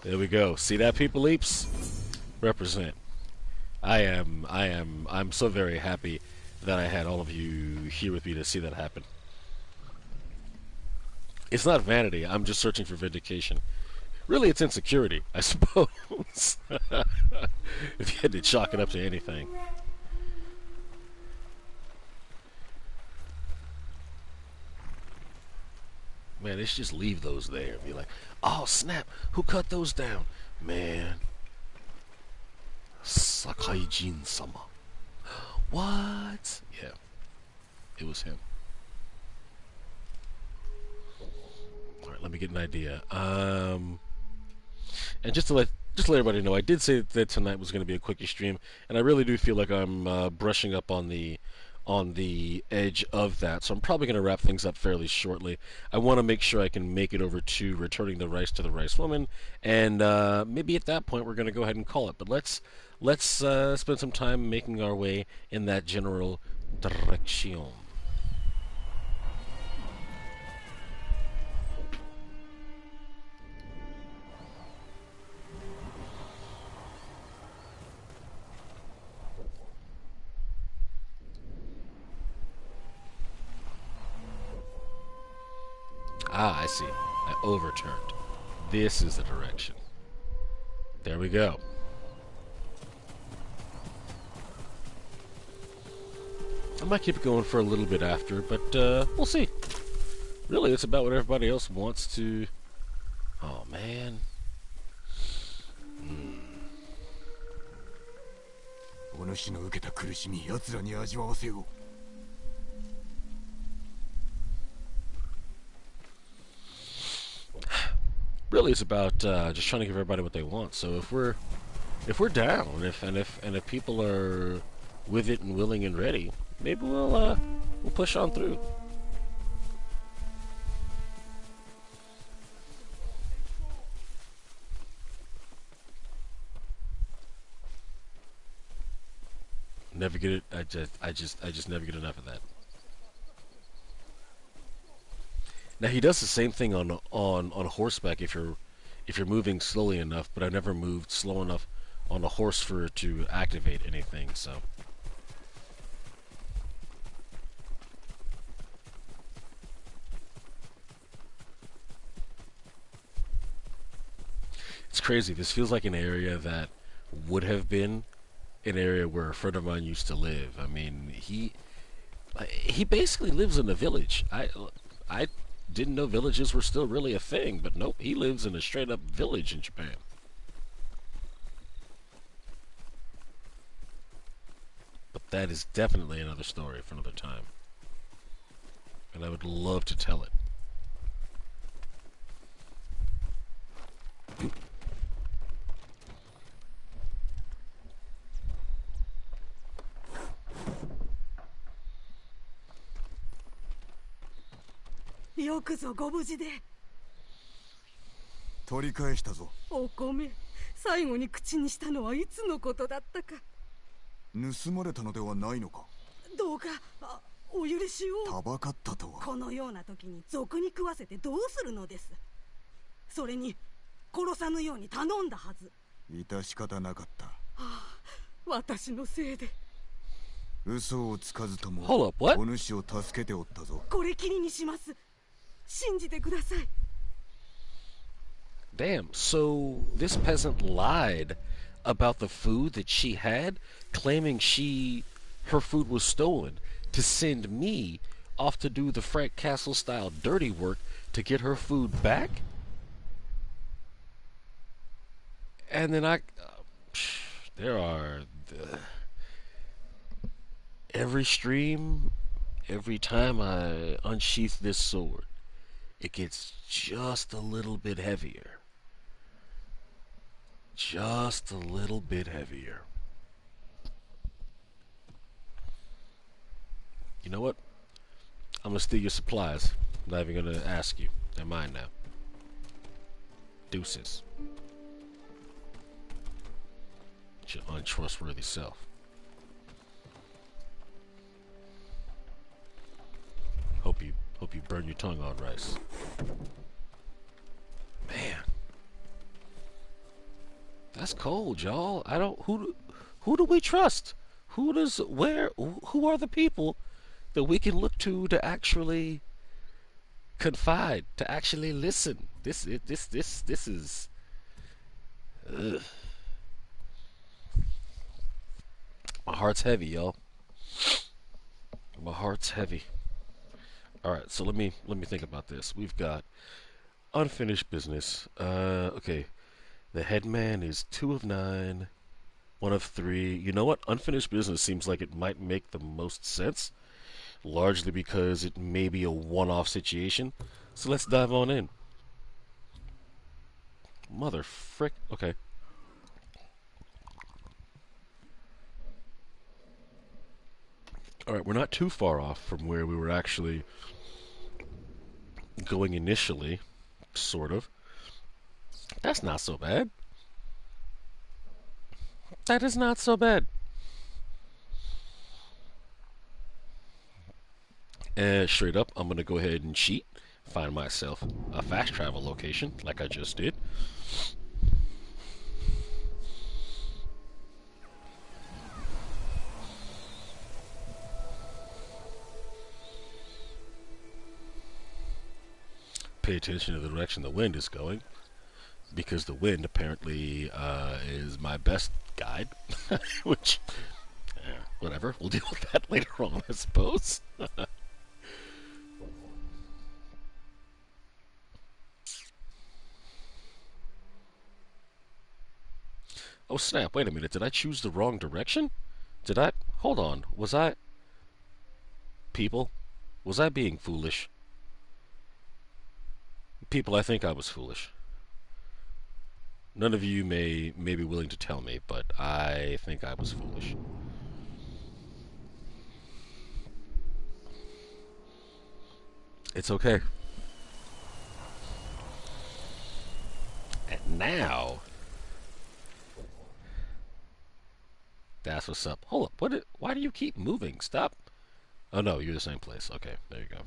There we go. See that, people leaps? Represent. I'm so very happy that I had all of you here with me to see that happen. It's not vanity. I'm just searching for vindication. Really, it's insecurity, I suppose. If you had to chalk it up to anything. Man, they should just leave those there and be like, oh, snap, who cut those down? Man. Sakaijin-sama. What? Yeah. It was him. Alright, let me get an idea. And just to let everybody know, I did say that tonight was going to be a quickie stream, and I really do feel like I'm brushing up on the edge of that, so I'm probably going to wrap things up fairly shortly. I want to make sure I can make it over to Returning the Rice to the Rice Woman, and maybe at that point we're going to go ahead and call it. But let's spend some time making our way in that general direction. Ah, I see. I overturned. This is the direction. There we go. I might keep it going for a little bit after, but we'll see. Really, it's about what everybody else wants to... Oh, man. Really, it's about just trying to give everybody what they want. So if we're down, if people are with it and willing and ready, maybe we'll push on through. Never get it. I just never get enough of that. Now he does the same thing on horseback if you're moving slowly enough, but I've never moved slow enough on a horse for it to activate anything, so. It's crazy. This feels like an area that would have been an area where a friend of mine used to live. I mean, he basically lives in a village. I didn't know villages were still really a thing, but nope, he lives in a straight-up village in Japan. But that is definitely another story for another time. And I would love to tell it.取り返したぞ。お米最後に口にしたのはいつのことだったか。盗まれたのではないのか。どうかお許しを。たばかったとは。このような時に賊に食わせてどうするのです。それに殺さぬように頼んだはず。致し方なかった。私のせいで。嘘をつかずとも Hold up, what? お主を助けておったぞ。これきりにします。信じてください。 Damn, so this peasant lied about the food that she had, claiming her food was stolen, to send me off to do the Frank Castle style dirty work to get her food back? And then every stream, every time I unsheath this sword, it gets just a little bit heavier. Just a little bit heavier. You know what? I'm gonna steal your supplies. I'm not even gonna ask you. They're mine now. Deuces. It's your untrustworthy self. Hope you burn your tongue on rice. Man. That's cold, y'all. Who do we trust? Who are the people that we can look to actually confide, to actually listen? This is ugh. My heart's heavy, y'all. My heart's heavy. All right, so let me think about this. We've got unfinished business. Okay. The headman is 2 of 9, 1 of 3. You know what? Unfinished business seems like it might make the most sense, largely because it may be a one-off situation. So let's dive on in. Mother frick. Okay. Alright, we're not too far off from where we were actually going initially, sort of. That's not so bad. That is not so bad. And straight up, I'm going to go ahead and cheat. Find myself a fast travel location, like I just did. Pay attention to the direction the wind is going, because the wind apparently is my best guide, which, whatever, we'll deal with that later on, I suppose. Oh snap, wait a minute, did I choose the wrong direction? Hold on, people, was I being foolish? People, I think I was foolish. None of you may be willing to tell me, but I think I was foolish. It's okay. And now, that's what's up. Hold up, why do you keep moving? Stop. Oh no, you're the same place. Okay, there you go.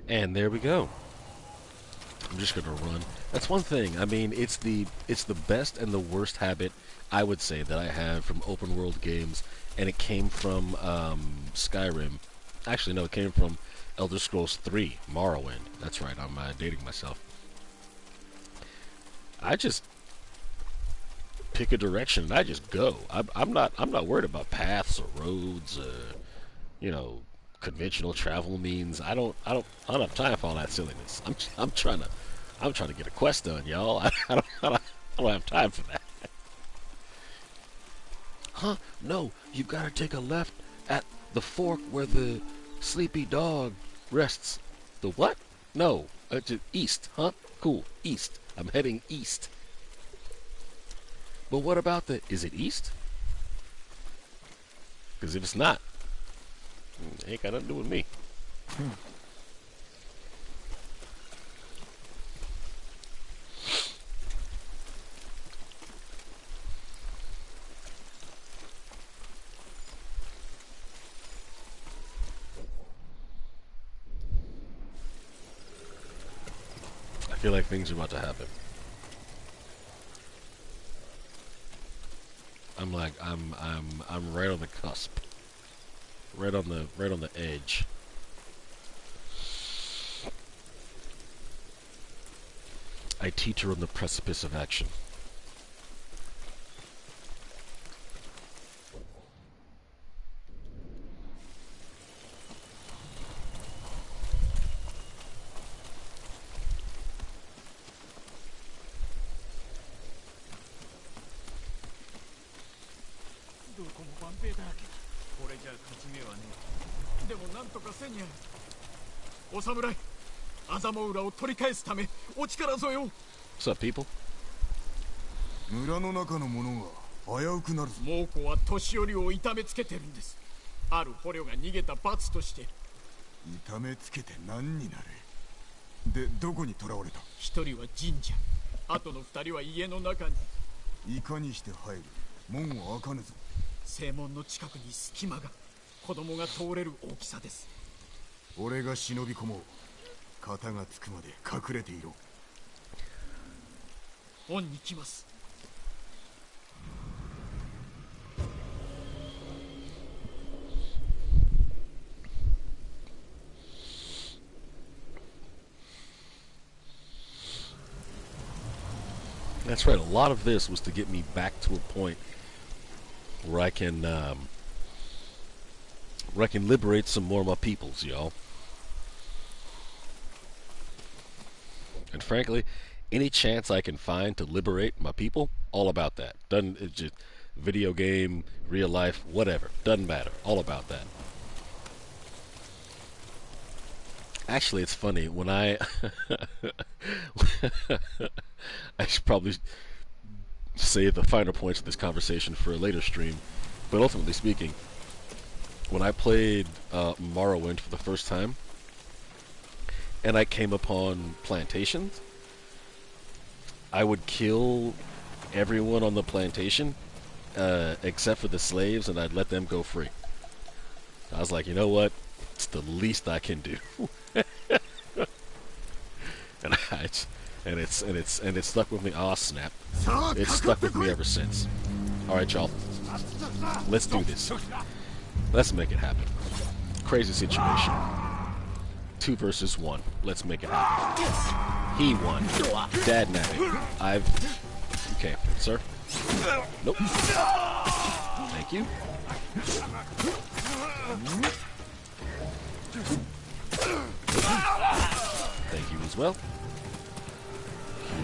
And there we go. I'm just gonna run. That's one thing. I mean, it's the best and the worst habit I would say that I have from open world games, and it came from Skyrim. Actually, no, it came from Elder Scrolls 3, Morrowind. That's right. I'm dating myself. I just pick a direction and I just go. I'm not worried about paths or roads. Conventional travel means I don't have time for all that silliness. I'm trying to get a quest done, y'all. I don't have time for that. Huh? No, you've got to take a left at the fork where the sleepy dog rests. The what? No, to east, huh? Cool, east. I'm heading east. But what about is it east? Because if it's not, it ain't got nothing to do with me. I feel like things are about to happen. I'm right on the cusp. Right on the edge. I teeter on the precipice of action. What's up, people? 村の中の者が危うくなるぞ。猛虎は年寄りを痛めつけてるんです。ある捕虜が逃げた罰として。痛めつけて何になれ。で、どこに囚われた？一人は神社、あとの二人は家の中に。いかにして入る？門は開かぬぞ。正門の近くに隙間が、子供が通れる大きさです。俺が忍び込もう。肩がつくまで隠れていろ。門に来ます。That's right. A lot of this was to get me back to a point where I can liberate some more of my peoples, y'all. And frankly, any chance I can find to liberate my people, all about that. Doesn't it just video game, real life, whatever. Doesn't matter. All about that. Actually, it's funny when I should probably save the finer points of this conversation for a later stream. But ultimately speaking, when I played Morrowind for the first time, and I came upon plantations, I would kill everyone on the plantation except for the slaves, and I'd let them go free. I was like, you know what? It's the least I can do. and it's stuck with me. Oh snap! It's stuck with me ever since. All right, y'all. Let's do this. Let's make it happen. Crazy situation. 2 versus 1. Let's make it happen. He won. Dad nabbing. Okay, sir. Nope. Thank you. Thank you as well.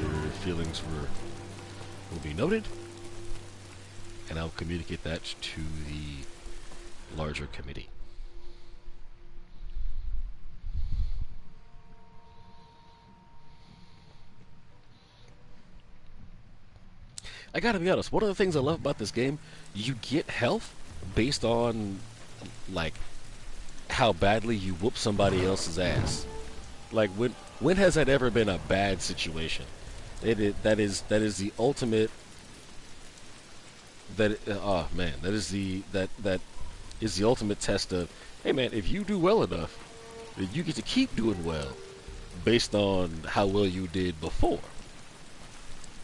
Your feelings will be noted, and I'll communicate that to the larger committee. I gotta be honest, one of the things I love about this game, you get health based on, like, how badly you whoop somebody else's ass. Like, when has that ever been a bad situation? That is the ultimate. That is the ultimate test of, hey man, if you do well enough, you get to keep doing well, based on how well you did before.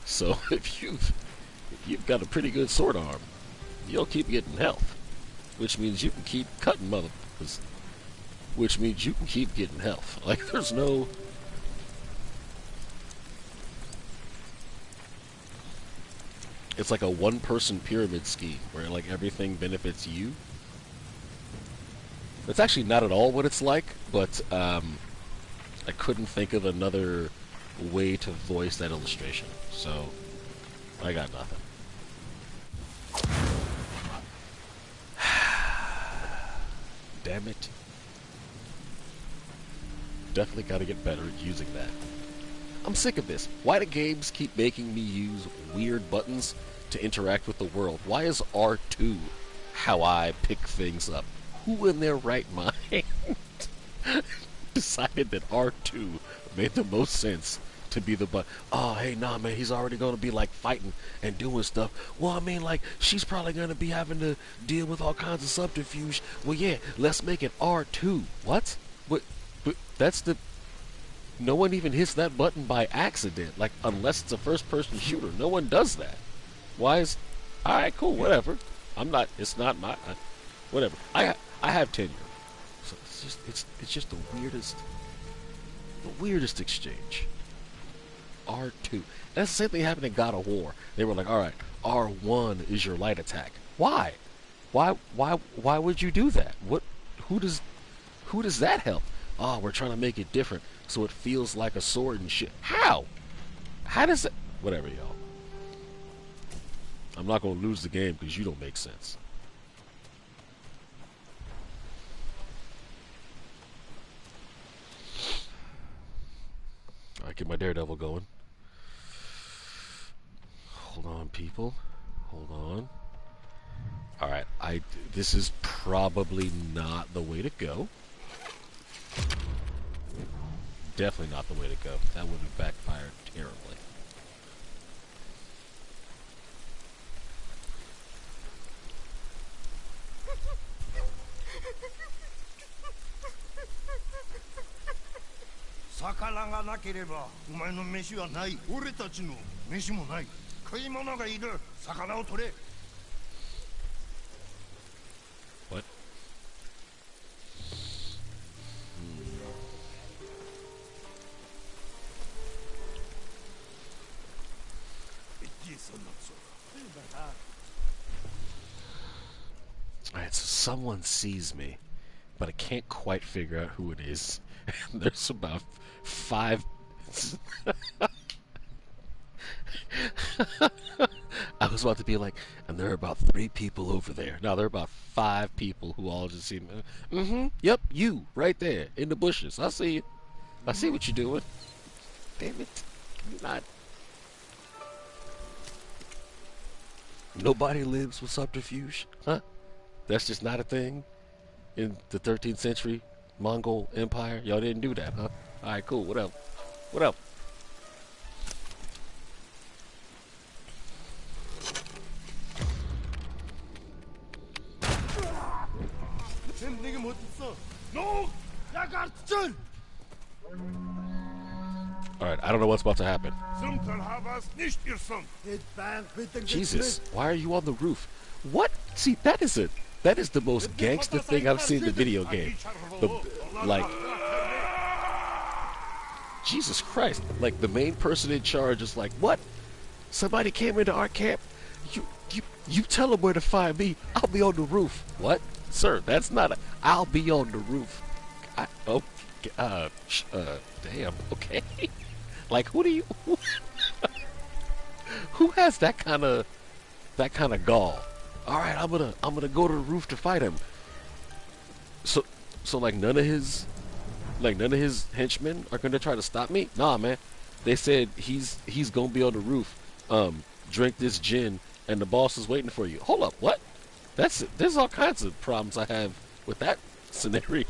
So if you've got a pretty good sword arm, you'll keep getting health, which means you can keep cutting motherfuckers, which means you can keep getting health. Like, there's no... It's like a one-person pyramid scheme, where, like, everything benefits you. That's actually not at all what it's like, but, I couldn't think of another way to voice that illustration, so I got nothing. Damn it. Definitely gotta get better at using that. I'm sick of this. Why do games keep making me use weird buttons to interact with the world? Why is R2 how I pick things up. Who in their right mind decided that R2 made the most sense to be the butt? Oh, hey, nah, man, he's already going to be like fighting and doing stuff. Well, I mean, like, she's probably going to be having to deal with all kinds of subterfuge. Well, yeah, let's make it R2. What? But that's the. No one even hits that button by accident, like, unless it's a first-person shooter. No one does that. Why is. Alright, cool, whatever. I'm not. It's not my. Whatever. I have tenure. So it's just the weirdest exchange. R2. That's the same thing happened in God of War. They were like, all right, R1 is your light attack. Why? Why would you do that? Who does that help? Oh, we're trying to make it different so it feels like a sword and shit. How? How does it? Whatever, y'all. I'm not gonna lose the game because you don't make sense. Alright, get my Daredevil going. Hold on, people. Hold on. Alright, this is probably not the way to go. Definitely not the way to go. That would have backfired terribly. What? Alright, so someone sees me, but I can't quite figure out who it is. There's about 5... I was about to be like, and there are about 3 people over there. No, there are about 5 people who all just see me. Yep, you, right there, in the bushes. I see you. I see what you're doing. Damn it. You're not... Nobody lives with subterfuge? Huh? That's just not a thing in the 13th century Mongol Empire? Y'all didn't do that, huh? Alright, cool. What up? What up? Alright, I don't know what's about to happen. Jesus, why are you on the roof? What? See, that is the most gangster thing I've seen in the video game. Like, Jesus Christ. Like, the main person in charge is like, what? Somebody came into our camp? You tell them where to find me. I'll be on the roof. What? Sir, that's not a... I'll be on the roof. Damn, okay. Like, who do you... Who has that kind of gall? All right, I'm gonna go to the roof to fight him. So like none of his henchmen are gonna try to stop me? Nah, man. They said he's gonna be on the roof. Drink this gin, and the boss is waiting for you. Hold up, what? There's all kinds of problems I have with that scenario.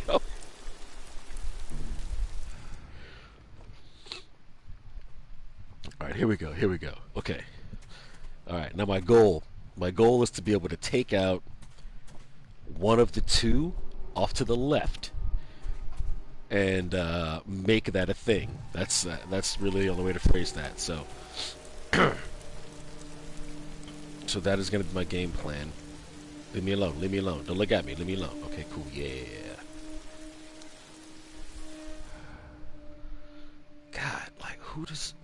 All right, here we go. Okay. All right, now my goal is to be able to take out one of the 2 off to the left and make that a thing. That's really the only way to phrase that. So, so that is going to be my game plan. Leave me alone. Leave me alone. Don't look at me. Leave me alone. Okay, cool. Yeah. God, like, who does...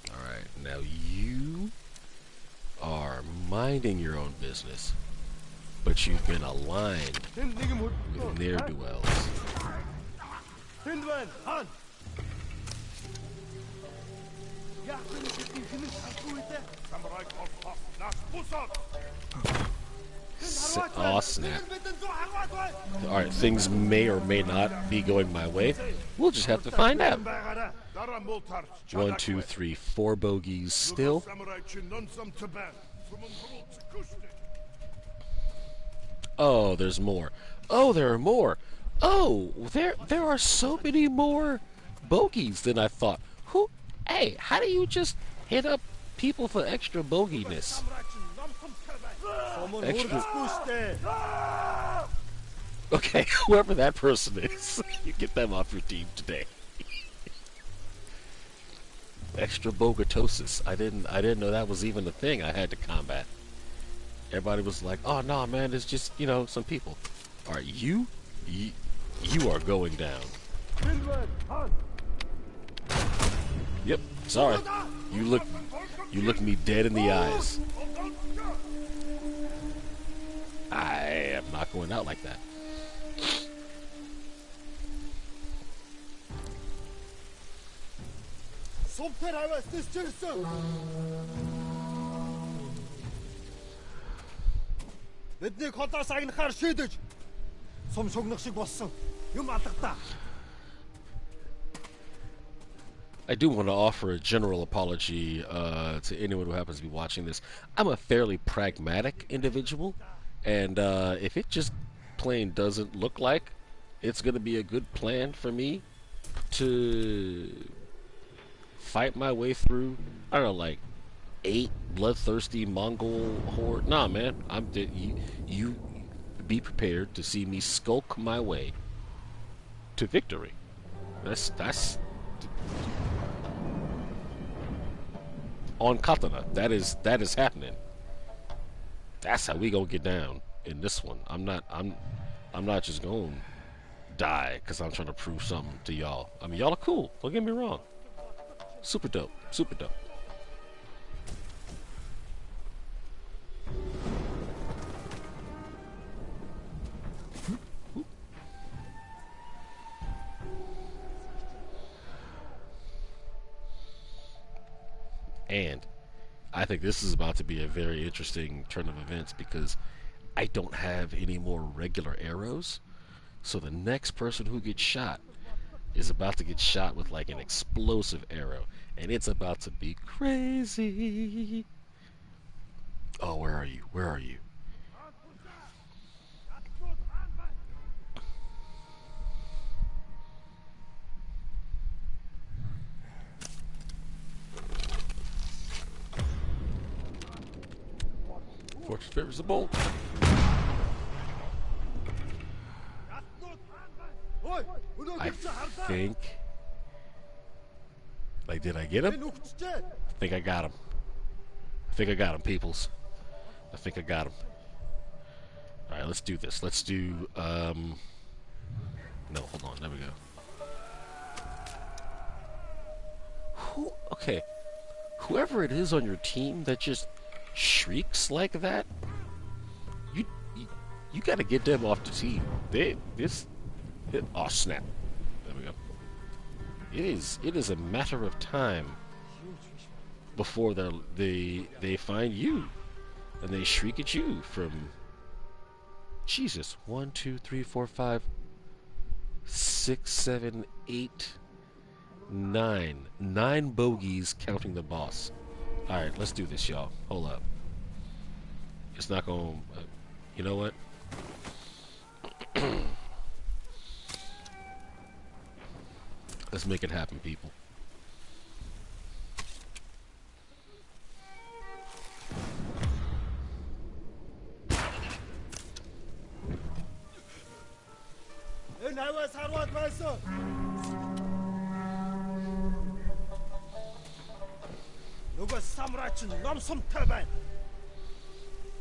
Alright, now you are minding your own business, but you've been aligned with ne'er-do-wells. Aw, snap. Alright, things may or may not be going my way. We'll just have to find out. One, two, three, four bogeys still. Oh, there's more. Oh, there are more. Oh, there are so many more bogeys than I thought. Hey, how do you just hit up people for extra boginess? Extra. Okay, whoever that person is, you get them off your team today. Extra bogatosis. I didn't know that was even a thing I had to combat. Everybody was like, "Oh no, man, it's just some people." All right, you are going down. Yep. Sorry. You look me dead in the eyes. I am not going out like that. Бидний хотоос агнахаар шийдэж сум шугнах шиг болсон. Юм алгадаа. I do want to offer a general apology to anyone who happens to be watching this. I'm a fairly pragmatic individual, and if it just plain doesn't look like it's going to be a good plan for me to fight my way through, I don't know, like 8 bloodthirsty Mongol horde. Nah, man, you be prepared to see me skulk my way to victory. That's on katana. That is happening. That's how we gonna get down in this one. I'm not just gonna die because I'm trying to prove something to y'all. I mean, y'all are cool. Don't get me wrong. Super dope. Super dope. And I think this is about to be a very interesting turn of events because I don't have any more regular arrows. So the next person who gets shot is about to get shot with like an explosive arrow. And it's about to be crazy. Oh, where are you? Where are you? Fortune favors the bold. I think... Like, did I get him? I think I got him. I think I got him, peoples. I think I got him. Alright, let's do this. Let's do, no, hold on. There we go. Okay. Whoever it is on your team that just shrieks like that, you gotta get them off the team. Oh snap! There we go. It is a matter of time before they find you and they shriek at you from Jesus. 1, 2, 3, 4, 5, 6, 7, 8, 9. 9 bogeys counting the boss. Alright, let's do this, y'all. Hold up. It's not gonna... you know what? Let's make it happen, people.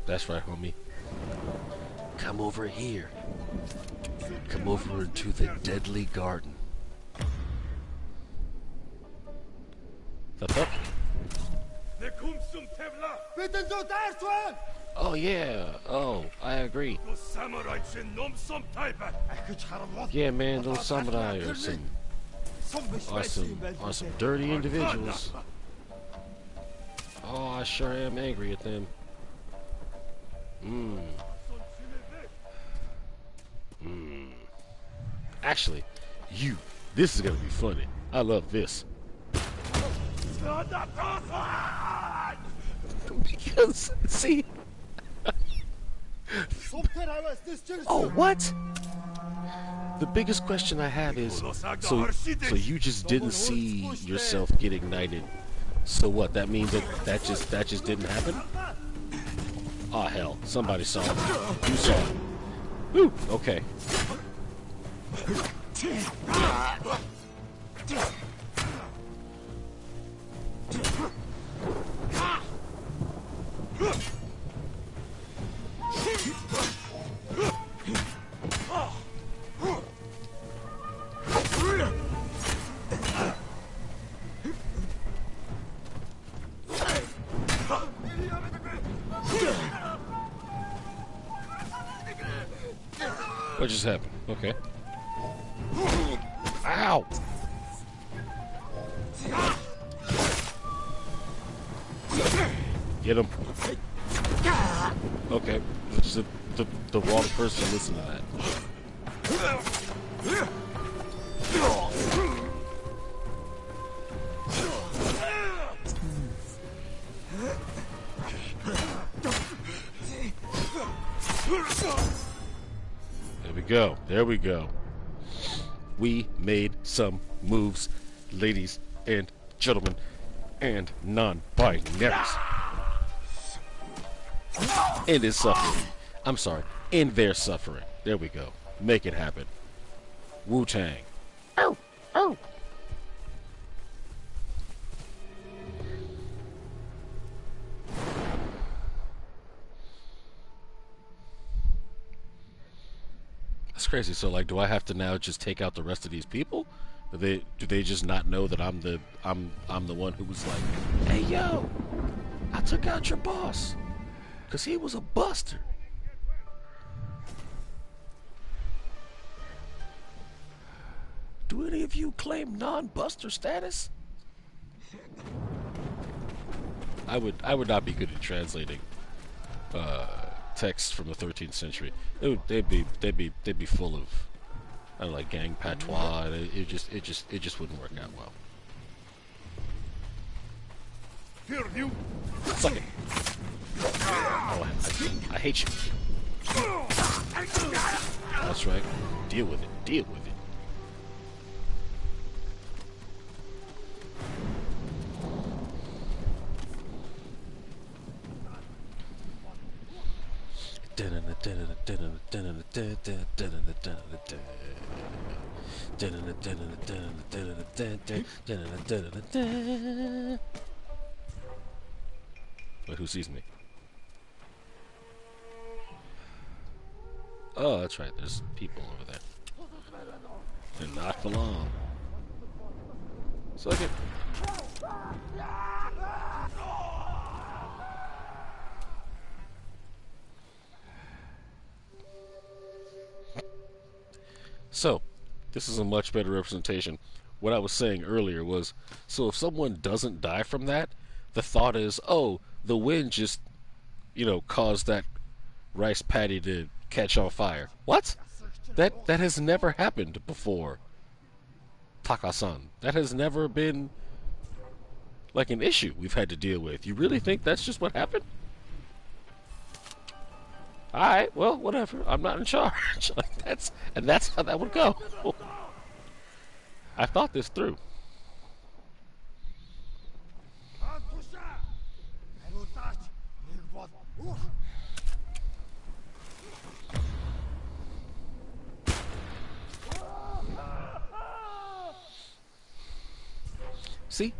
That's right, homie. Come over here. Come over into the deadly garden. The fuck? Oh yeah. Oh, I agree. Yeah, man, those samurai are some dirty individuals. Oh, I sure am angry at them. Actually, this is gonna be funny. I love this. Because, see... Oh, what? The biggest question I have is, so you just didn't see yourself get ignited. So what? That means that just didn't happen? Oh hell! Somebody saw it. You saw it. Woo! Okay. What just happened? Okay. Ow! Get him. Okay. The wrong person listened to that. There we go. There we go. We made some moves, ladies and gentlemen, and non-binaries. And his suffering. I'm sorry. In their suffering. There we go. Make it happen. Wu-Tang. Oh, oh. That's crazy. So, like, do I have to now just take out the rest of these people? Do they just not know that I'm the one who was like, hey yo, I took out your boss because he was a buster. Do any of you claim non-buster status? I would not be good at translating texts from the 13th century. They'd be full of, I don't know, like gang patois. It just wouldn't work out well. Here, you. Suck it. Oh, I hate you. That's right. Deal with it. Deal with it. Wait, who sees me? Oh, that's right. There's people over there. They're not for long. Suck it. So, this is a much better representation. What I was saying earlier was, so if someone doesn't die from that, the thought is, oh, the wind just, caused that rice patty to catch on fire. What? That has never happened before, Taka-san. That has never been, like, an issue we've had to deal with. You really think that's just what happened? Alright, well, whatever. I'm not in charge. That's how that would go. I thought this through. See?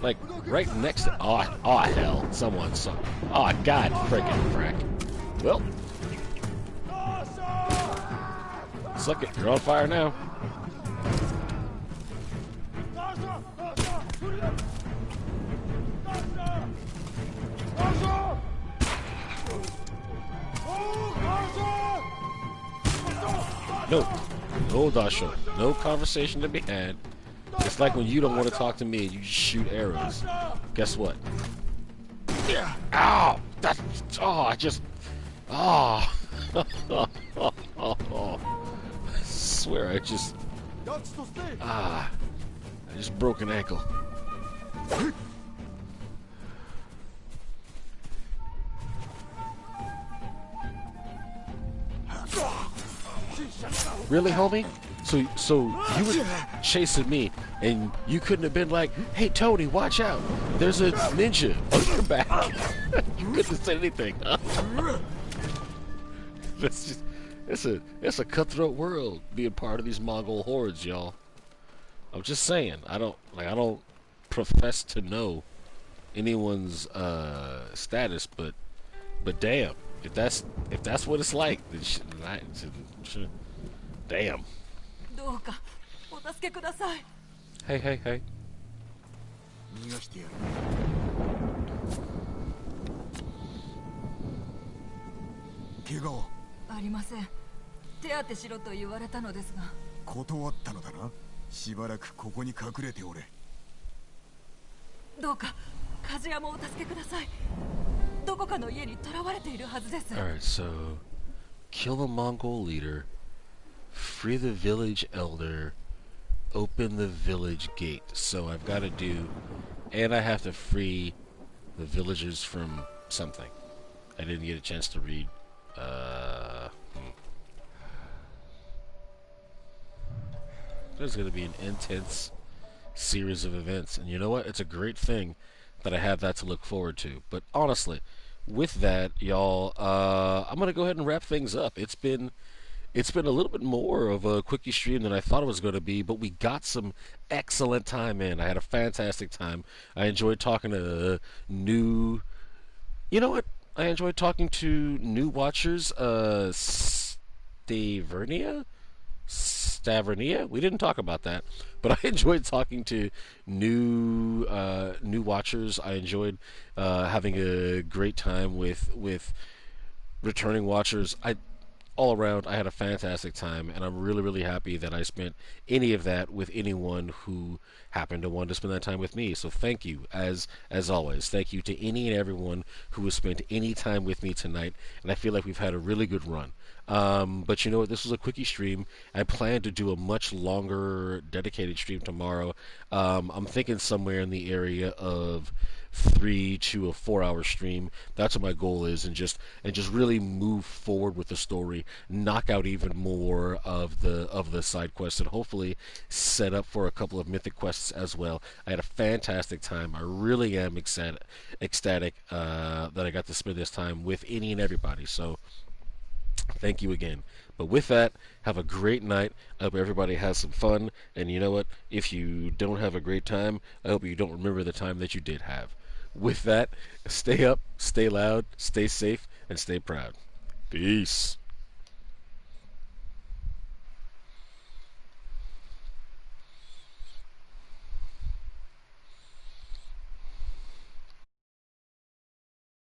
Like, right next to... Oh, hell. Someone saw... Oh, God freaking frack. Well... Suck it. You're on fire now. No. No, Dasho. No conversation to be had. It's like when you don't want to talk to me and you just shoot arrows. Guess what? Ow! I swear I just broke an ankle. Really, homie? So you were chasing me, and you couldn't have been like, "Hey, Tony, watch out! There's a ninja on your back." You couldn't have said anything. Huh? That's just it's a cutthroat world being part of these Mongol hordes, y'all. I'm just saying. I don't profess to know anyone's status, but damn, if that's what it's like, then damn. どうかお助けください。 Hey, hey, hey. 逃がしてやる。怪我はありません。手当てしろと言われたのですが。断ったのだな。しばらくここに隠れておれ。どうか梶山をお助けください。どこかの家に囚われているはずです。 Alright, so kill the Mongol leader, free the village elder, open the village gate. So I've got to do, and I have to free the villagers from something. I didn't get a chance to read. There's going to be an intense series of events, and you know what? It's a great thing that I have that to look forward to. But honestly, with that, y'all, I'm going to go ahead and wrap things up. It's been a little bit more of a quickie stream than I thought it was going to be, but we got some excellent time in. I had a fantastic time. I enjoyed talking to new... You know what? I enjoyed talking to new watchers. Stavernia? We didn't talk about that, but I enjoyed talking to new watchers. I enjoyed having a great time with returning watchers. All around, I had a fantastic time, and I'm really, really happy that I spent any of that with anyone who happened to want to spend that time with me. So thank you, as always. Thank you to any and everyone who has spent any time with me tonight, and I feel like we've had a really good run. But you know what? This was a quickie stream. I plan to do a much longer, dedicated stream tomorrow. I'm thinking somewhere in the area of 3 to a 4-hour stream. That's what my goal is, and just really move forward with the story, knock out even more of the side quests, and hopefully set up for a couple of mythic quests as well. I had a fantastic time. I really am ecstatic that I got to spend this time with any and everybody. So thank you again. But with that, have a great night. I hope everybody has some fun. And you know what? If you don't have a great time, I hope you don't remember the time that you did have. With that, stay up, stay loud, stay safe, and stay proud. Peace.